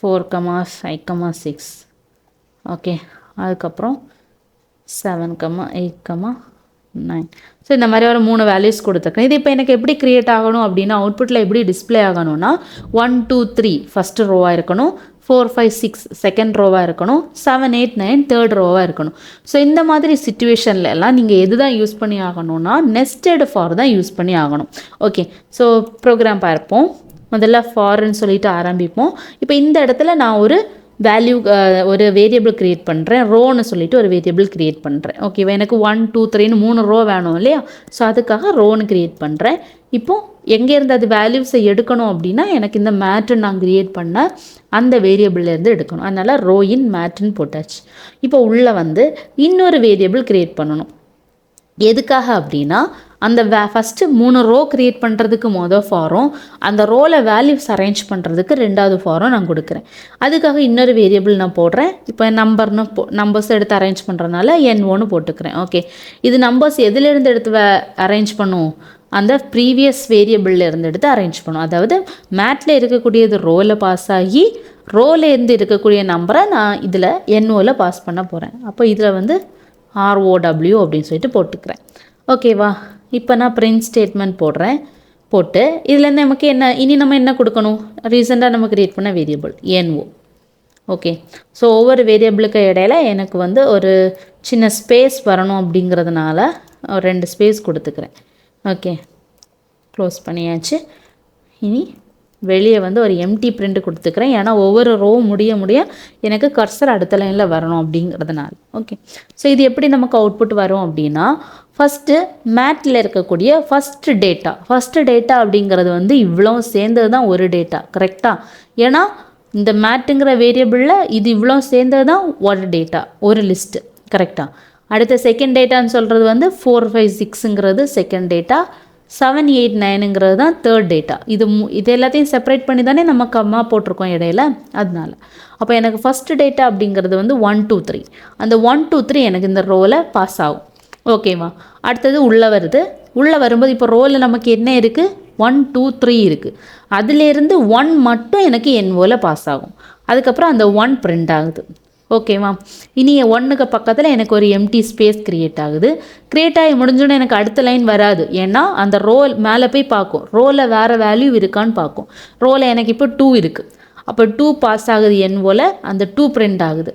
4 5 6. ஓகே. அதுக்கப்புறம் 7 8 9. ஸோ இந்த மாதிரி ஒரு 3 வேல்யூஸ் கொடுத்துருக்கேன். இது இப்போ எனக்கு எப்படி க்ரியேட் ஆகணும் அப்படின்னா, அவுட்புட்டில் எப்படி டிஸ்பிளே ஆகணும்னா 1 2 3 ஃபஸ்ட்டு ரோவாக இருக்கணும், 4 5 6 செகண்ட் ரோவாக இருக்கணும், 7 8 9 தேர்ட் ரோவாக இருக்கணும். ஸோ இந்த மாதிரி சிச்சுவேஷனில் எல்லாம் நீங்கள் எது தான் யூஸ் பண்ணி ஆகணும்னா நெஸ்டட் ஃபார் தான் யூஸ் பண்ணி ஆகணும். ஓகே. ஸோ ப்ரோக்ராம் பார்ப்போம். முதல்ல ஃபார்ன்னு சொல்லிட்டு ஆரம்பிப்போம். இப்போ இந்த இடத்துல நான் ஒரு வேல்யூ ஒரு வேரியபிள் க்ரியேட் பண்ணுறேன், ரோன்னு சொல்லிட்டு ஒரு வேரியபிள் க்ரியேட் பண்ணுறேன். ஓகேவா? எனக்கு 1 2 3ன்னு 3 ரோ வேணும் இல்லையா? ஸோ அதுக்காக ரோன்னு க்ரியேட் பண்ணுறேன். இப்போது எங்கேருந்து அது வேல்யூஸை எடுக்கணும் அப்படின்னா எனக்கு இந்த மேட்ரு நான் க்ரியேட் பண்ண அந்த வேரியபிள்லேருந்து எடுக்கணும். அதனால் ரோ இன் மேட்ருன்னு போட்டாச்சு. இப்போ உள்ளே வந்து இன்னொரு வேரியபிள் க்ரியேட் பண்ணணும். எதுக்காக அப்படின்னா அந்த ஃபஸ்ட்டு 3 ரோ க்ரியேட் பண்ணுறதுக்கு ஃபாரும் அந்த ரோவில் வேல்யூஸ் அரேஞ்ச் பண்ணுறதுக்கு 2வது ஃபாரும் நான் கொடுக்குறேன். அதுக்காக இன்னொரு வேரியபிள் நான் போடுறேன். இப்போ நம்பர்ஸ் எடுத்து அரேஞ்ச் பண்ணுறதுனால N1 போட்டுக்கிறேன். ஓகே. இது நம்பர்ஸ் எதுலேருந்து எடுத்து அரேஞ்ச் பண்ணும்? அந்த ப்ரீவியஸ் வேரியபிள்லேருந்து எடுத்து அரேஞ்ச் பண்ணும். அதாவது மேட்டில் இருக்கக்கூடியது ரோவில் பாஸ் ஆகி ரோலேருந்து இருக்கக்கூடிய நம்பரை நான் இதில் N0வில் பாஸ் பண்ண போகிறேன். அப்போ இதில் வந்து ROW அப்படின்னு சொல்லிட்டு போட்டுக்கிறேன். ஓகேவா? இப்போ நான் பிரிண்ட் ஸ்டேட்மெண்ட் போடுறேன். போட்டு இதுலேருந்து நமக்கு என்ன இனி நம்ம என்ன கொடுக்கணும்? ரீசெண்டாக நம்ம க்ரியேட் பண்ண வேரியபிள் NO. ஓகே. ஸோ ஒவ்வொரு வேரியபிளுக்கு இடையில எனக்கு வந்து ஒரு சின்ன ஸ்பேஸ் வரணும் அப்படிங்கிறதுனால 2 ஸ்பேஸ் கொடுத்துக்கிறேன். ஓகே. க்ளோஸ் பண்ணியாச்சு. இனி வெளியே வந்து ஒரு எம்டி பிரிண்ட் கொடுத்துக்கிறேன். ஏன்னா ஒவ்வொரு ரோ முடிய எனக்கு கர்சர் அடுத்த லைனில் வரணும் அப்படிங்கிறதுனால. ஓகே. ஸோ இது எப்படி நமக்கு அவுட்புட் வரும் அப்படின்னா, ஃபஸ்ட்டு மேட்டில் இருக்கக்கூடிய ஃபஸ்ட்டு டேட்டா அப்படிங்கிறது வந்து இவ்வளோ சேர்ந்தது தான் ஒரு டேட்டா, கரெக்டாக? ஏன்னா இந்த மேட்டுங்கிற வேரியபிளில் இது இவ்வளோ சேர்ந்தது தான் ஒரு டேட்டா, ஒரு லிஸ்ட்டு, கரெக்டாக? அடுத்த செகண்ட் டேட்டான்னு சொல்கிறது வந்து 4 5 6ங்கிறது செகண்ட் டேட்டா, 7 8 9ங்கிறது தான் தேர்ட் டேட்டா. இது எல்லாத்தையும் செப்பரேட் பண்ணி தானே நம்ம கம்மா போட்டிருக்கோம் இடையில, அதனால. அப்போ எனக்கு ஃபஸ்ட்டு டேட்டா அப்படிங்கிறது வந்து 1 2 3. அந்த 1 2 3 எனக்கு இந்த ரோவில் பாஸ் ஆகும். ஓகேவா? அடுத்தது உள்ளே வருது. உள்ளே வரும்போது இப்போ ரோவில் நமக்கு என்ன இருக்குது? 1 2 3 இருக்குது. அதிலேருந்து 1 மட்டும் எனக்கு NOவில் பாஸ் ஆகும். அதுக்கப்புறம் அந்த 1 பிரிண்ட் ஆகுது. ஓகேவா? இனி 1க்கு பக்கத்தில் எனக்கு ஒரு எம்டி ஸ்பேஸ் க்ரியேட் ஆகுது. க்ரியேட் ஆகி முடிஞ்சோன்னே எனக்கு அடுத்த லைன் வராது. ஏன்னா அந்த ரோல் மேலே போய் பார்க்கும், ரோவில் வேறு வேல்யூ இருக்கான்னு பார்க்கும். ரோவில் எனக்கு இப்போ 2 இருக்குது. அப்போ 2 பாஸ் ஆகுது NOவில், அந்த 2 பிரிண்ட் ஆகுது.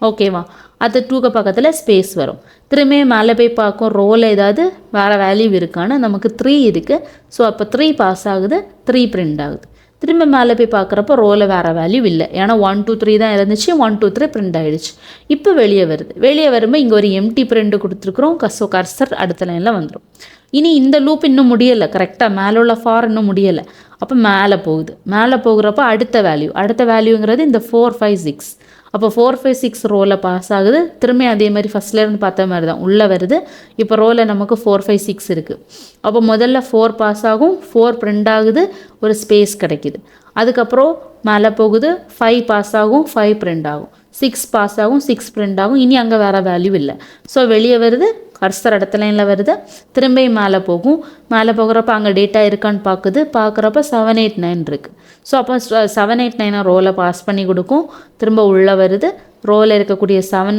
ஓகேவா? அது 2க்கு பக்கத்தில் ஸ்பேஸ் வரும். திரும்பியும் மேலே போய் பார்க்கும், ரோவில் ஏதாவது வேறு வேல்யூ இருக்கான்னு. நமக்கு 3 இருக்குது. ஸோ அப்போ 3 பாஸ் ஆகுது, 3 பிரிண்ட் ஆகுது. திரும்ப மேலே போய் பார்க்குறப்போ ரோவில் வேறு வேல்யூ இல்லை. ஏன்னா 1 2 3 தான் இருந்துச்சு, 1 2 3 பிரிண்ட் ஆகிடுச்சு. இப்போ வெளியே வருது. வெளியே வரும்போது இங்கே ஒரு எம்டி பிரிண்ட் கொடுத்துருக்குறோம். ஸோ கர்சர் அடுத்த லைனில் வந்துடும். இனி இந்த லூப் இன்னும் முடியலை, கரெக்டாக? மேலே உள்ள ஃபார் இன்னும் முடியலை. அப்போ மேலே போகுது. மேலே போகிறப்ப அடுத்த வேல்யூங்கிறது இந்த 4 5 6. அப்போ 4 5 6 ரோவில் பாஸ் ஆகுது. திரும்பி அதே மாதிரி ஃபஸ்ட்லேருந்து பார்த்த மாதிரி தான் உள்ளே வருது. இப்போ ரோவில் நமக்கு 4 5 6 இருக்குது. அப்போ முதல்ல 4 பாஸ் ஆகும், 4 பிரிண்ட் ஆகுது, ஒரு ஸ்பேஸ் கிடைக்கிது. அதுக்கப்புறம் மேலே போகுது, 5 பாஸ் ஆகும், 5 பிரிண்ட் ஆகும், 6 பாஸ் ஆகும், 6 பிரிண்ட் ஆகும். இனி அங்கே வேறு வேல்யூ இல்லை. ஸோ வெளியே வருது, கர்சர் அடுத்த லைனில் வருது, திரும்பியும் மேலே போகும். மேலே போகிறப்ப அங்கே டேட்டா இருக்கான்னு பார்க்குறப்ப 7 8 9 இருக்குது. ஸோ அப்போ 7 8 9 ரோவில் பாஸ் பண்ணி கொடுக்கும். திரும்ப உள்ளே வருது, ரோவில் இருக்கக்கூடிய 7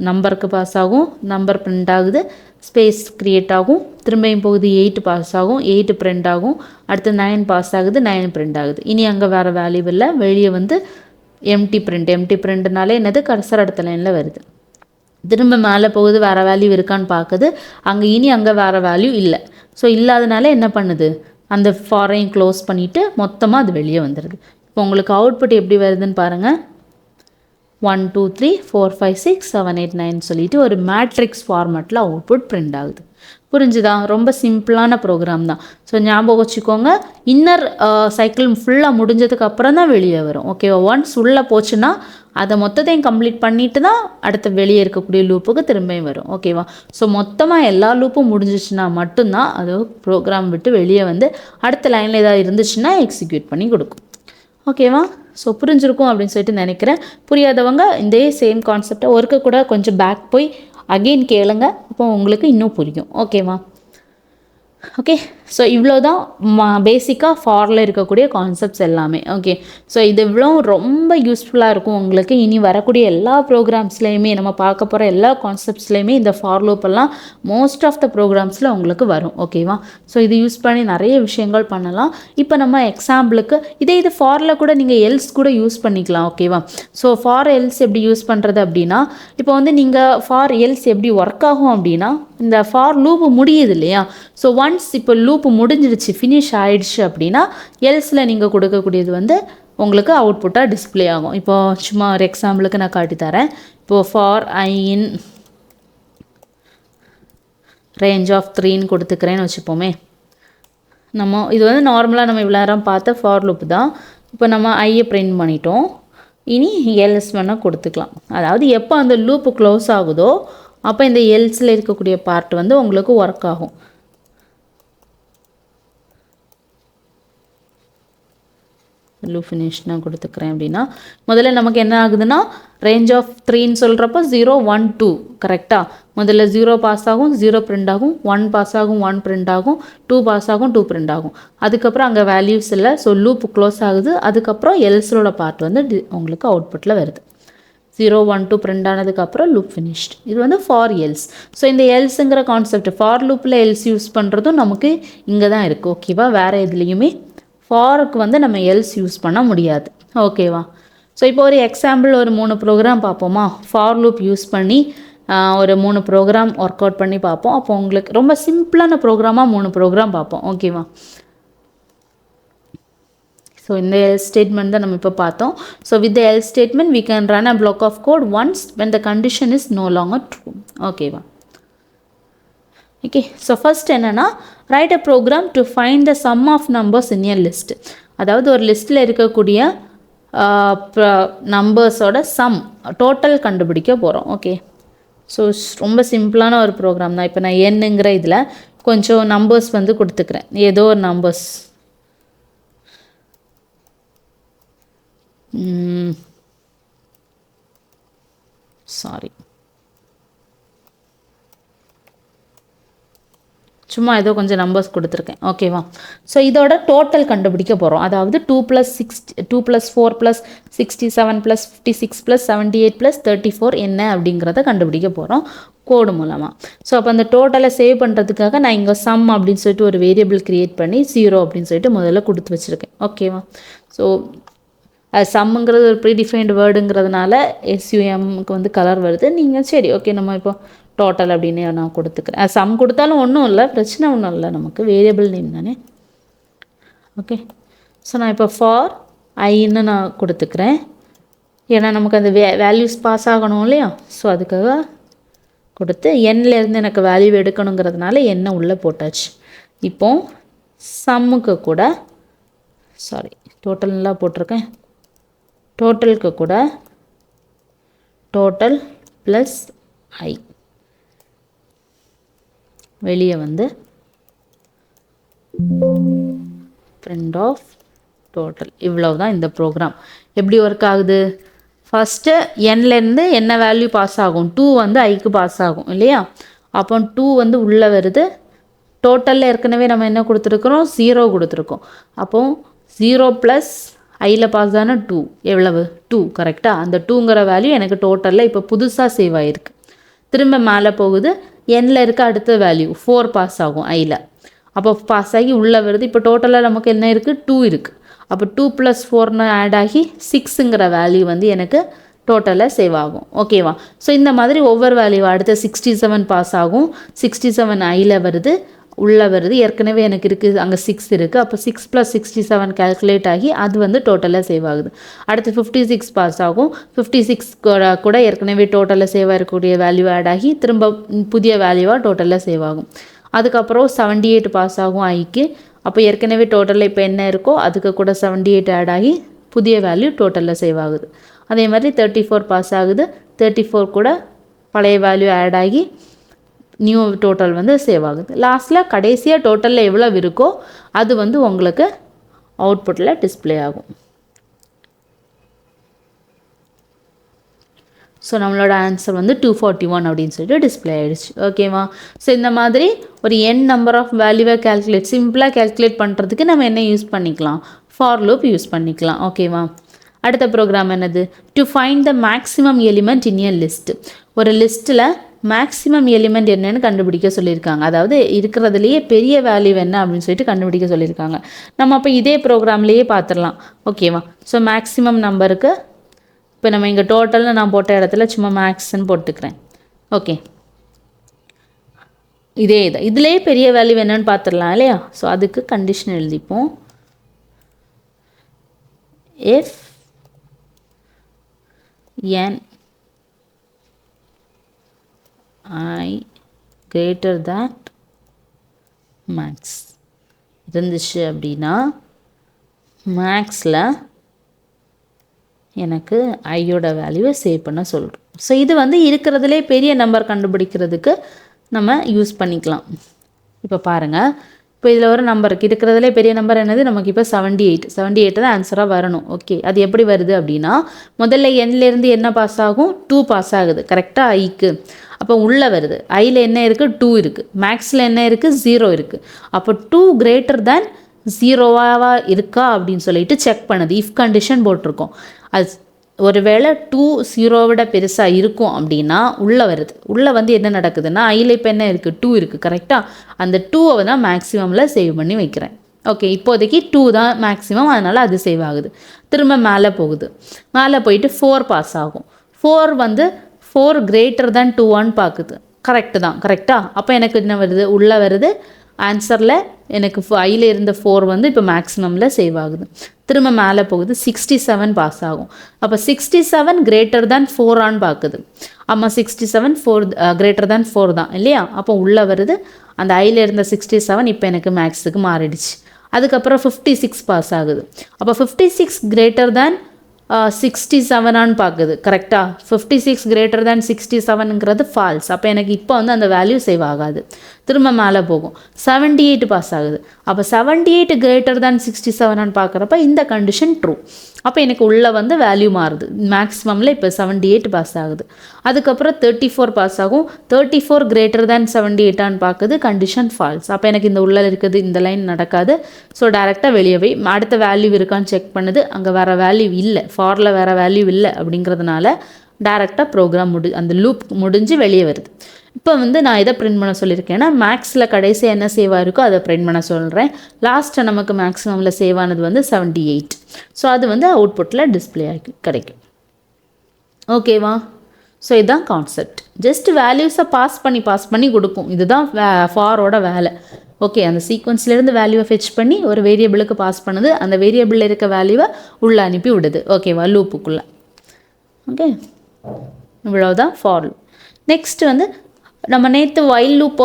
நம்பருக்கு பாஸ் ஆகும், நம்பர் பிரிண்ட் ஆகுது, ஸ்பேஸ் க்ரியேட் ஆகும். திரும்பியும் போகுது, 8 பாஸ் ஆகும், 8 பிரிண்ட் ஆகும். அடுத்து 9 பாஸ் ஆகுது, 9 பிரிண்ட் ஆகுது. இனி அங்கே வேறு வேல்யூ இல்லை. வெளியே வந்து எம்டி பிரிண்ட்னாலே என்னது, கர்சர் அடுத்த லைனில் வருது. திரும்ப மேலே போகுது, வேறு வேல்யூ இருக்கான்னு பார்க்குது. அங்கே வேறு வேல்யூ இல்லை. ஸோ இல்லாதனால என்ன பண்ணுது, அந்த ஃபாரையும் க்ளோஸ் பண்ணிவிட்டு மொத்தமாக அது வெளியே வந்துடுது. இப்போ உங்களுக்கு அவுட்புட் எப்படி வருதுன்னு பாருங்கள். 1 2 3 4 5 6 7 8 9 சொல்லிட்டு ஒரு மேட்ரிக்ஸ் ஃபார்மேட்டில் அவுட்புட் பிரிண்ட் ஆகுது. புரிஞ்சுதா? ரொம்ப சிம்பிளான ப்ரோக்ராம் தான். ஸோ ஞாபகம் வச்சுக்கோங்க, இன்னர் சைக்கிள் ஃபுல்லாக முடிஞ்சதுக்கு அப்புறம் தான் வெளியே வரும். ஓகேவா? ஒன்ஸ் உள்ளே போச்சுன்னா அதை மொத்தத்தையும் கம்ப்ளீட் பண்ணிட்டு தான் அடுத்த வெளியே இருக்கக்கூடிய லூப்புக்கு திரும்பியும் வரும். ஓகேவா? ஸோ மொத்தமாக எல்லா லூப்பும் முடிஞ்சிச்சுன்னா மட்டும்தான் அது ப்ரோக்ராம் விட்டு வெளியே வந்து அடுத்த லைனில் ஏதாவது இருந்துச்சுன்னா எக்ஸிக்யூட் பண்ணி கொடுக்கும். ஓகேவா? ஸோ புரிஞ்சிருக்கும் அப்படின்னு சொல்லிட்டு நினைக்கிறேன். புரியாதவங்க இதே சேம் கான்செப்டை ஒர்க்கு கூட கொஞ்சம் பேக் போய் அகெயின் கேளுங்க, அப்போ உங்களுக்கு இன்னும் புரியும். ஓகேவா? ஓகே, ஸோ இவ்வளோ தான் பேசிக்காக ஃபாரில் இருக்கக்கூடிய கான்செப்ட்ஸ் எல்லாமே. ஓகே, ஸோ இது இவ்வளோ ரொம்ப யூஸ்ஃபுல்லாக இருக்கும் உங்களுக்கு. இனி வரக்கூடிய எல்லா ப்ரோக்ராம்ஸ்லேயுமே நம்ம பார்க்க போகிற எல்லா கான்செப்ட்ஸ்லேயுமே இந்த ஃபார் லூப்பெல்லாம் மோஸ்ட் ஆஃப் த ப்ரோக்ராம்ஸில் உங்களுக்கு வரும். ஓகேவா? ஸோ இது யூஸ் பண்ணி நிறைய விஷயங்கள் பண்ணலாம். இப்போ நம்ம எக்ஸாம்பிளுக்கு இது ஃபாரில் கூட நீங்கள் எல்ஸ் கூட யூஸ் பண்ணிக்கலாம். ஓகேவா? ஸோ ஃபார் எல்ஸ் எப்படி யூஸ் பண்ணுறது அப்படின்னா, இப்போ வந்து நீங்கள் ஃபார் எல்ஸ் எப்படி ஒர்க் ஆகும் அப்படின்னா, இந்த ஃபார் லூப்பு முடியுது இல்லையா? ஸோ ஒன்ஸ் இப்போ லூப்பு முடிஞ்சிடுச்சு, ஃபினிஷ் ஆயிடுச்சு அப்படின்னா எல்ஸில் நீங்கள் கொடுக்கக்கூடியது வந்து உங்களுக்கு அவுட்புட்டாக டிஸ்பிளே ஆகும். இப்போ சும்மா ஒரு எக்ஸாம்பிளுக்கு நான் காட்டி தரேன். இப்போது for i in range of 3ன்னு கொடுத்துக்கிறேன்னு வச்சுப்போமே. நம்ம இது வந்து நார்மலாக நம்ம இவ்வளோ நேரம் பார்த்த ஃபார் லூப் தான். இப்போ நம்ம ஐயை பிரிண்ட் பண்ணிட்டோம். இனி எல்ஸ் வேணால் கொடுத்துக்கலாம். அதாவது எப்போ அந்த லூப்பு க்ளோஸ் ஆகுதோ அப்போ இந்த எல்ஸில் இருக்கக்கூடிய பார்ட் வந்து உங்களுக்கு ஒர்க் ஆகும். லூப் ஃபினிஷ் நான் கொடுத்துக்கிறேன் அப்படின்னா முதல்ல நமக்கு என்ன ஆகுதுன்னா, ரேஞ்ச் ஆஃப் 3ன்னு சொல்கிறப்போ 0 1 2 கரெக்டாக முதல்ல 0 பாஸ் ஆகும், 0 பிரிண்ட் ஆகும், 1 பாஸ் ஆகும், 1 பிரிண்ட் ஆகும், 2 பாஸ் ஆகும், 2 பிரிண்ட் ஆகும். அதுக்கப்புறம் அங்கே வேல்யூஸ் இல்லை. ஸோ லூப் க்ளோஸ் ஆகுது. அதுக்கப்புறம் எல்ஸோட பார்ட் வந்து உங்களுக்கு அவுட்புட்டில் வருது. 0 1 2 பிரிண்ட் ஆனதுக்கப்புறம் லூப் ஃபினிஷ்ட். இது வந்து ஃபார் எல்ஸ். ஸோ இந்த எல்ஸுங்கிற கான்செப்ட் ஃபார் லூப்பில் எல்ஸ் யூஸ் பண்ணுறதும் நமக்கு இங்கே தான் இருக்குது. ஓகேவா? வேறு எதுலேயுமே ஃபாருக்கு வந்து நம்ம எல்ஸ் யூஸ் பண்ண முடியாது. ஓகேவா? ஸோ இப்போ ஒரு எக்ஸாம்பிள் ஒரு 3 ப்ரோக்ராம் பார்ப்போமா? ஃபார் லூப் யூஸ் பண்ணி ஒரு 3 ப்ரோக்ராம் ஒர்க் அவுட் பண்ணி பார்ப்போம். அப்போ உங்களுக்கு ரொம்ப சிம்பிளான ப்ரோக்ராமாக 3 ப்ரோக்ராம் பார்ப்போம். ஓகேவா? ஸோ இந்த எல்ஸ் ஸ்டேட்மெண்ட் தான் நம்ம இப்போ பார்த்தோம். So with the else statement we can run a block of code once when the condition is no longer true. ஓகேவா? ஓகே, ஸோ ஃபர்ஸ்ட் என்னென்னா, write a program to find the sum of numbers in a list. அதாவது ஒரு லிஸ்ட்டில் இருக்கக்கூடிய நம்பர்ஸோட some total கண்டுபிடிக்க போகிறோம். Okay, so ரொம்ப சிம்பிளான ஒரு ப்ரோக்ராம் தான். இப்போ நான் என்னங்கிற இதில் கொஞ்சம் நம்பர்ஸ் வந்து கொடுத்துக்கிறேன். ஏதோ ஒரு நம்பர்ஸ் சாரி சும்மா ஏதோ கொஞ்சம் நம்பர்ஸ் கொடுத்துருக்கேன். ஓகேவா? ஸோ இதோட டோட்டல் கண்டுபிடிக்க போகிறோம். அதாவது 2 + 4 + 67 + 56 + 78 + 34 என்ன அப்படிங்கிறத கண்டுபிடிக்க போகிறோம் கோடு மூலமாக. ஸோ அப்போ அந்த டோட்டலை சேவ் பண்ணுறதுக்காக நான் இங்கே சம் அப்படின்னு சொல்லிட்டு ஒரு வேரியபிள் க்ரியேட் பண்ணி 0 அப்படின்னு சொல்லிட்டு முதல்ல கொடுத்து வச்சுருக்கேன். ஓகேவா? ஸோ சம்முங்கிறது ஒரு ப்ரீடிஃபைன்டு வேர்டுங்கிறதுனால SUMக்கு வந்து கலர் வருது. நீங்கள் சரி ஓகே நம்ம இப்போ டோட்டல் அப்படின்னு நான் கொடுத்துக்கிறேன். சம் கொடுத்தாலும் ஒன்றும் இல்லை, பிரச்சனை ஒன்றும் இல்லை, நமக்கு வேரியபிள் நேம் தானே. ஓகே, ஸோ நான் இப்போ ஃபார் ஐன்னு நான் கொடுத்துக்கிறேன். ஏன்னா நமக்கு அந்த வேல்யூஸ் பாஸ் ஆகணும் இல்லையா? ஸோ அதுக்காக கொடுத்து எண்ணிலேருந்து எனக்கு வேல்யூ எடுக்கணுங்கிறதுனால என்ன உள்ளே போட்டாச்சு. இப்போ சம்முக்கு கூட சாரி டோட்டல்லாம் போட்டிருக்கேன். டோட்டலுக்கு கூட டோட்டல் ப்ளஸ் ஐ வெளியே வந்து print of total. இவ்வளவு தான் இந்த ப்ரோக்ராம். எப்படி ஒர்க் ஆகுது? ஃபஸ்ட்டு என்லேருந்து என்ன வேல்யூ பாஸ் ஆகும்? 2 வந்து ஐக்கு பாஸ் ஆகும் இல்லையா? அப்போ 2 வந்து உள்ளே வருது. டோட்டலில் ஏற்கனவே நம்ம என்ன கொடுத்துருக்குறோம்? 0 கொடுத்துருக்கோம். அப்போ 0 ப்ளஸ் ஐயில் பாஸ் ஆன 2 எவ்வளவு? 2 கரெக்டாக? அந்த 2ங்கிற வேல்யூ எனக்கு டோட்டலில் இப்போ புதுசாக சேவ் ஆகிருக்கு. திரும்ப மேலே போகுது. எண்ணில் இருக்க அடுத்த வேல்யூ 4 பாஸ் ஆகும் ஐயில். அப்போ பாஸ் ஆகி உள்ளே வருது. இப்போ டோட்டலாக நமக்கு என்ன இருக்குது? 2 இருக்குது. அப்போ 2 + 4 ஆட் ஆகி 6ங்கிற வேல்யூ வந்து எனக்கு டோட்டலாக சேவ் ஆகும். ஓகேவா? ஸோ இந்த மாதிரி ஒவ்வொரு வேல்யூ அடுத்த 67 பாஸ் ஆகும். 67 ஐயில் வருது, உள்ளே வருது. ஏற்கனவே எனக்கு இருக்குது, அங்கே 6 இருக்குது. அப்போ 6 + 67 கால்குலேட் ஆகி அது வந்து டோட்டலாக சேவ் ஆகுது. அடுத்து 56 பாஸ் ஆகும். 56 கூட ஏற்கனவே டோட்டலாக சேவ் ஆகக்கூடிய வேல்யூ ஆட் ஆகி திரும்ப புதிய வேல்யூவாக டோட்டலாக சேவ் ஆகும். அதுக்கப்புறம் 78 பாஸ் ஆகும் ஐக்கு. அப்போ ஏற்கனவே டோட்டலில் இப்போ என்ன இருக்கோ அதுக்கு கூட 78 ஆட் ஆகி புதிய வேல்யூ டோட்டலில் சேவ் ஆகுது. அதே மாதிரி 34 பாஸ் ஆகுது. 34 கூட பழைய வேல்யூ ஆட் ஆகி நியூ டோட்டல் வந்து சேவ் ஆகுது. லாஸ்ட்டில் கடைசியாக டோட்டலில் எவ்வளோ இருக்கோ அது வந்து உங்களுக்கு அவுட்புட்டில் டிஸ்பிளே ஆகும். ஸோ நம்மளோட ஆன்சர் வந்து 241 அப்படின்னு சொல்லிட்டு டிஸ்பிளே ஆகிடுச்சு. ஓகேவா? ஸோ இந்த மாதிரி ஒரு n நம்பர் ஆஃப் வேல்யூவை சிம்பிளாக கேல்குலேட் பண்ணுறதுக்கு நம்ம என்ன யூஸ் பண்ணிக்கலாம்? ஃபார் லூப் யூஸ் பண்ணிக்கலாம். ஓகேவா? அடுத்த ப்ரோக்ராம் என்னது? To find the maximum element in a list. ஒரு லிஸ்ட்டில் மேக்ஸிமம் எலிமெண்ட் என்னன்னு கண்டுபிடிக்க சொல்லியிருக்காங்க. அதாவது இருக்கிறதுலையே பெரிய வேல்யூ என்ன அப்படின்னு சொல்லிட்டு கண்டுபிடிக்க சொல்லியிருக்காங்க. நம்ம அப்போ இதே ப்ரோக்ராம்லேயே பார்த்துடலாம். ஓகேவா? ஸோ மேக்ஸிமம் நம்பருக்கு இப்போ நம்ம இங்கே டோட்டல்னு நான் போட்ட இடத்துல சும்மா மேக்ஸ்ன்னு போட்டுக்கிறேன். ஓகே, இதே தான். இதுலேயே பெரிய வேல்யூ என்னன்னு பார்த்துடலாம் இல்லையா? ஸோ அதுக்கு condition எழுதிப்போம். if n I greater than max இருந்துச்சு அப்படின்னா மேக்ஸில் எனக்கு ஐயோட வேல்யூவை சேவ் பண்ண சொல்கிறோம். ஸோ இது வந்து இருக்கிறதுலே பெரிய நம்பர் கண்டுபிடிக்கிறதுக்கு நம்ம யூஸ் பண்ணிக்கலாம். இப்போ பாருங்கள், இப்போ இதில் ஒரு நம்பருக்கு இருக்கிறதுலே பெரிய நம்பர் என்னது? நமக்கு இப்போ 78 தான் ஆன்சராக வரணும். ஓகே, அது எப்படி வருது அப்படின்னா முதல்ல எண்ணிலேருந்து என்ன பாஸ் ஆகும்? 2 பாஸ் ஆகுது கரெக்டாக ஐக்கு. அப்போ உள்ளே வருது. ஐயில் என்ன இருக்குது? 2 இருக்குது. மேக்ஸில் என்ன இருக்குது? 0 இருக்குது. அப்போ 2 greater than 0 இருக்கா அப்படின்னு சொல்லிட்டு செக் பண்ணுது. இஃப் கண்டிஷன் போட்டிருக்கோம். அது ஒருவேளை 2 0 விட பெருசாக இருக்கும் அப்படின்னா உள்ளே வருது. உள்ளே வந்து என்ன நடக்குதுன்னா ஐயில் இப்போ என்ன இருக்குது? 2 இருக்குது கரெக்டாக. அந்த 2வை தான் மேக்ஸிமமில் சேவ் பண்ணி வைக்கிறேன். ஓகே, இப்போதைக்கு 2 தான் மேக்ஸிமம், அதனால் அது சேவ் ஆகுது. திரும்ப மேலே போகுது. மேலே போயிட்டு 4 பாஸ் ஆகும். 4 வந்து 4 greater than 2 பார்க்குது. கரெக்டு தான் கரெக்டாக. அப்போ எனக்கு என்ன வருது? உள்ளே வருது. ஆன்சரில் எனக்கு ஐயில் இருந்த 4 வந்து இப்போ மேக்ஸிமமில் சேவ் ஆகுது. திரும்ப மேலே போகுது. 67 பாஸ் ஆகும். அப்போ 67 greater than 4 பார்க்குது. ஆமாம், 67 greater than 4 தான் இல்லையா? அப்போ உள்ளே வருது. அந்த ஐயில் இருந்த 67 இப்போ எனக்கு மேக்ஸுக்கு மாறிடுச்சு. அதுக்கப்புறம் 56 பாஸ் ஆகுது. அப்போ 56 greater than 67 பார்க்குது கரெக்டாக. 56 greater than 67ங்கிறது ஃபால்ஸ். அப்போ எனக்கு இப்போ வந்து அந்த வேல்யூ சேவ் ஆகாது. திரும்ப மேலே போகும். 78 பாஸ் ஆகுது. அப்போ 78 greater than 67 பார்க்குறப்ப இந்த கண்டிஷன் ட்ரூ. அப்போ எனக்கு உள்ளே வந்து வேல்யூ மாறுது. மேக்ஸிமமில் இப்போ 78 பாஸ் ஆகுது. அதுக்கப்புறம் 34 பாஸ் ஆகும். 34 greater than 78 பார்க்குது. Condition falls. அப்போ எனக்கு இந்த உள்ளே இருக்குது, இந்த லைன் நடக்காது. ஸோ டேரெக்டாக வெளியே போய் அடுத்த வேல்யூ இருக்கான்னு செக் பண்ணுது. அங்கே வேறு வேல்யூ இல்லை, ஃபாரில் வேறு வேல்யூ இல்லை அப்படிங்கிறதுனால டேரெக்டாக ப்ரோக்ராம் அந்த லூப் முடிஞ்சு வெளியே வருது. இப்போ வந்து நான் எதை பிரிண்ட் பண்ண சொல்லியிருக்கேன்னா மேக்ஸில் கடைசி என்ன சேவ் ஆகிருக்கோ அதை பிரிண்ட் பண்ண சொல்கிறேன். லாஸ்ட்டாக நமக்கு மேக்ஸிமமில் சேவ் ஆனது வந்து 78. ஸோ அது வந்து அவுட்புட்டில் டிஸ்பிளே ஆகி கிடைக்கும். ஓகேவா? ஸோ இதுதான் கான்செப்ட். ஜஸ்ட் வேல்யூஸை பாஸ் பண்ணி கொடுக்கும். இதுதான் ஃபாரோட வேலை. ஓகே, அந்த சீக்வன்ஸ்லேருந்து வேல்யூவை ஃபெச் பண்ணி ஒரு வேரியபிளுக்கு பாஸ் பண்ணுது. அந்த வேரியபிளில் இருக்க வேல்யூவை உள்ளே அனுப்பி விடுது. ஓகேவா? லூப்புக்குள்ளே. ஓகே, இவ்வளோதான் ஃபார் லூப். நெக்ஸ்ட் வந்து நம்ம நேற்று வைல் லூப்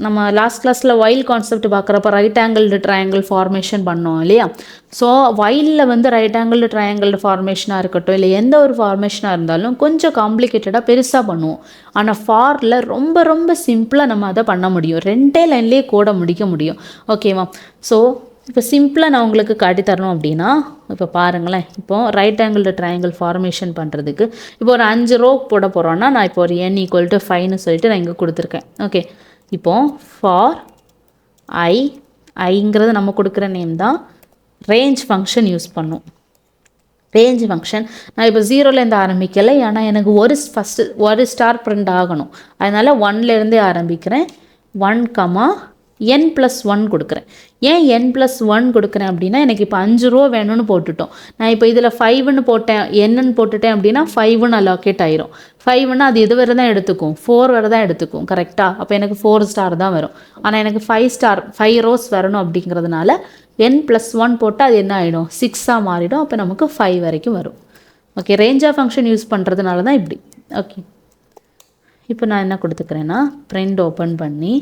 நம்ம லாஸ்ட் கிளாஸில் வைல் கான்செப்ட் பார்க்குறப்ப ரைட் ஆங்கிள்டு ட்ரையாங்கிள் ஃபார்மேஷன் பண்ணோம் இல்லையா? ஸோ வைலில் வந்து ரைட் ஆங்கிள்டு ட்ரையாங்கிள்டு ஃபார்மேஷனாக இருக்கட்டும், இல்லை எந்த ஒரு ஃபார்மேஷனாக இருந்தாலும் கொஞ்சம் காம்ப்ளிகேட்டடாக பெருசாக பண்ணுவோம். ஆனால் ஃபாரில் ரொம்ப ரொம்ப சிம்பிளாக நம்ம அதை பண்ண முடியும். 2 லைன்லேயே கோடை முடிக்க முடியும். ஓகேவா? ஸோ இப்போ சிம்பிளாக நான் உங்களுக்கு காட்டித்தரணும் அப்படின்னா, இப்போ பாருங்களேன், இப்போது ரைட் ஆங்கிள் ட்ரையாங்கிள் ஃபார்மேஷன் பண்ணுறதுக்கு இப்போ ஒரு 5 ரோ போட போகிறோன்னா நான் இப்போ ஒரு n = 5ன்னு சொல்லிட்டு நான் இங்கே கொடுத்துருக்கேன். ஓகே, இப்போது ஃபார் ஐங்கிறது நம்ம கொடுக்குற நேம் தான். ரேஞ்ச் ஃபங்க்ஷன் யூஸ் பண்ணும். ரேஞ்ச் ஃபங்க்ஷன் நான் இப்போ 0லேருந்து ஆரம்பிக்கலை, ஏன்னா எனக்கு ஒரு ஸ்டார் பிரிண்ட் ஆகணும். அதனால் 1லேருந்தே ஆரம்பிக்கிறேன். 1, n+1 கொடுக்குறேன். ஏன் n+1 கொடுக்குறேன் அப்படின்னா, எனக்கு இப்போ 5 ரோ வேணும்னு போட்டுட்டோம். நான் இப்போ இதில் 5ன்னு போட்டேன், என்னன்னு போட்டுட்டேன் அப்படின்னா 5ன்னு அலோகேட் ஆயிரும். 5ன்னா அது இது வரை தான் எடுத்துக்கும், 4 வரை தான் எடுத்துக்கும். கரெக்டாக? அப்போ எனக்கு 4 ஸ்டார் தான் வரும். ஆனால் எனக்கு 5 ரோஸ் வரணும் அப்படிங்கிறதுனால n+1 போட்டால் அது என்ன ஆகிடும், 6ஆக மாறிடும். அப்போ நமக்கு 5 வரைக்கும் வரும். Okay, range of function use பண்ணுறதுனால தான் இப்படி. ஓகே, இப்போ நான் என்ன கொடுத்துக்கிறேன்னா, பிரிண்ட் ஓப்பன் பண்ணி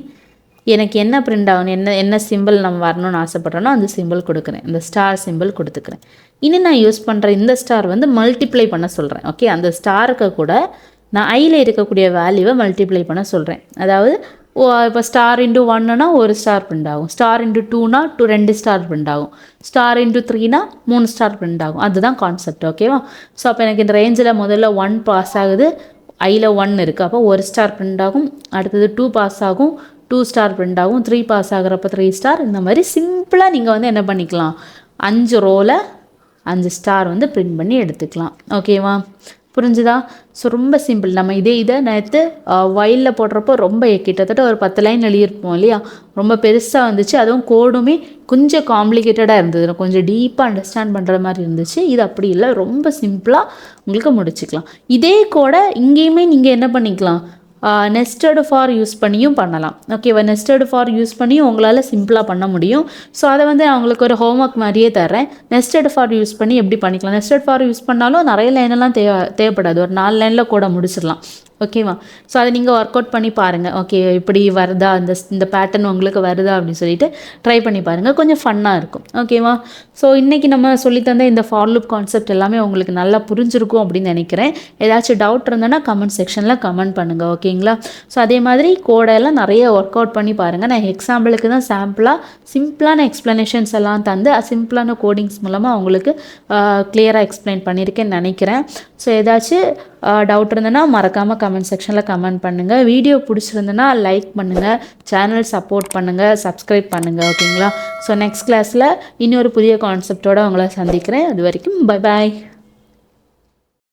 எனக்கு என்ன பிரிண்ட் ஆகணும், என்ன சிம்பிள் நம்ம வரணும்னு ஆசைப்பட்றேனோ அந்த சிம்பிள் கொடுக்குறேன். இந்த ஸ்டார் சிம்பிள் கொடுத்துக்கிறேன். இனி நான் யூஸ் பண்ணுற இந்த ஸ்டார் வந்து மல்டிப்ளை பண்ண சொல்கிறேன். ஓகே, அந்த ஸ்டாருக்கு கூட நான் ஐயில் இருக்கக்கூடிய வேல்யூவை மல்டிப்ளை பண்ண சொல்கிறேன். அதாவது இப்போ ஸ்டார் × 1னா 1 ஸ்டார் பிரிண்ட் ஆகும், ஸ்டார் × 2னா 2 ஸ்டார் பிரிண்ட் ஆகும், ஸ்டார் × 3னா 3 ஸ்டார் பிரிண்ட் ஆகும். அதுதான் கான்செப்ட். ஓகேவா? ஸோ அப்போ எனக்கு இந்த ரேஞ்சில் முதல்ல 1 பாஸ் ஆகுது, ஐயில் 1 இருக்குது, அப்போ 1 ஸ்டார் பிரிண்ட் ஆகும். அடுத்தது 2 பாஸ் ஆகும், 2 ஸ்டார் பிரிண்ட் ஆகும். 3 பாஸ் ஆகிறப்ப 3 ஸ்டார். இந்த மாதிரி சிம்பிளாக நீங்கள் வந்து என்ன பண்ணிக்கலாம், 5 ரோவில் 5 ஸ்டார் வந்து பிரிண்ட் பண்ணி எடுத்துக்கலாம். ஓகேவா? புரிஞ்சுதா? ஸோ ரொம்ப சிம்பிள். நம்ம இதை நேற்று வைலில் போடுறப்போ ரொம்ப கிட்டத்தட்ட ஒரு 10 லைன் எழுதியிருப்போம் இல்லையா? ரொம்ப பெருசாக வந்துச்சு. அதுவும் கோடுமே கொஞ்சம் காம்ப்ளிகேட்டடாக இருந்தது, கொஞ்சம் டீப்பாக அண்டர்ஸ்டாண்ட் பண்ணுற மாதிரி இருந்துச்சு. இது அப்படி இல்லை, ரொம்ப சிம்பிளாக உங்களுக்கு முடிச்சுக்கலாம். இதே கூட இங்கேயுமே நீங்கள் என்ன பண்ணிக்கலாம், நெஸ்டட் ஃபார் யூஸ் பண்ணியும் பண்ணலாம். ஓகேவா? நெஸ்டட் ஃபார் யூஸ் பண்ணியும் உங்களால் சிம்பிளாக பண்ண முடியும். ஸோ அதை வந்து நான் உங்களுக்கு ஒரு ஹோம்ஒர்க் மாதிரியே தர்றேன். நெஸ்டட் ஃபார் யூஸ் பண்ணி எப்படி பண்ணிக்கலாம். நெஸ்டட் ஃபார் யூஸ் பண்ணாலும் நிறைய லைனெல்லாம் தேவைப்படாது, ஒரு 4 லைனில் கூட முடிச்சிடலாம். ஓகேவா? ஸோ அதை நீங்கள் ஒர்க் அவுட் பண்ணி பாருங்கள். ஓகே, இப்படி வருதா, இந்த பேட்டர்ன் உங்களுக்கு வருதா அப்படின்னு சொல்லிட்டு ட்ரை பண்ணி பாருங்கள். கொஞ்சம் ஃபன்னாக இருக்கும். ஓகேவா? ஸோ இன்றைக்கி நம்ம சொல்லித்தந்த இந்த ஃபார் லூப் கான்செப்ட் எல்லாமே உங்களுக்கு நல்லா புரிஞ்சிருக்கும் அப்படின்னு நினைக்கிறேன். ஏதாச்சும் டவுட் இருந்ததுன்னா கமெண்ட் செக்ஷனில் கமெண்ட் பண்ணுங்கள். ஓகேங்களா? ஸோ அதே மாதிரி கோடெல்லாம் நிறைய ஒர்க் அவுட் பண்ணி பாருங்கள். நான் எக்ஸாம்பிளுக்கு தான் சிம்பிளான எக்ஸ்ப்ளனேஷன்ஸ் எல்லாம் தந்து சிம்பிளான கோடிங்ஸ் மூலமாக உங்களுக்கு கிளியராக எக்ஸ்பிளைன் பண்ணியிருக்கேன்னு நினைக்கிறேன். ஸோ ஏதாச்சும் டவுட் இருந்ததுன்னா மறக்காமல் கமெண்ட் செக்ஷனில் கமெண்ட் பண்ணுங்கள். வீடியோ பிடிச்சிருந்ததுன்னா லைக் பண்ணுங்கள், சேனல் சப்போர்ட் பண்ணுங்கள், சப்ஸ்கிரைப் பண்ணுங்கள். ஓகேங்களா? ஸோ நெக்ஸ்ட் கிளாஸில் இன்னொரு புதிய கான்செப்டோடு உங்களை சந்திக்கிறேன். அது வரைக்கும் பை பாய்.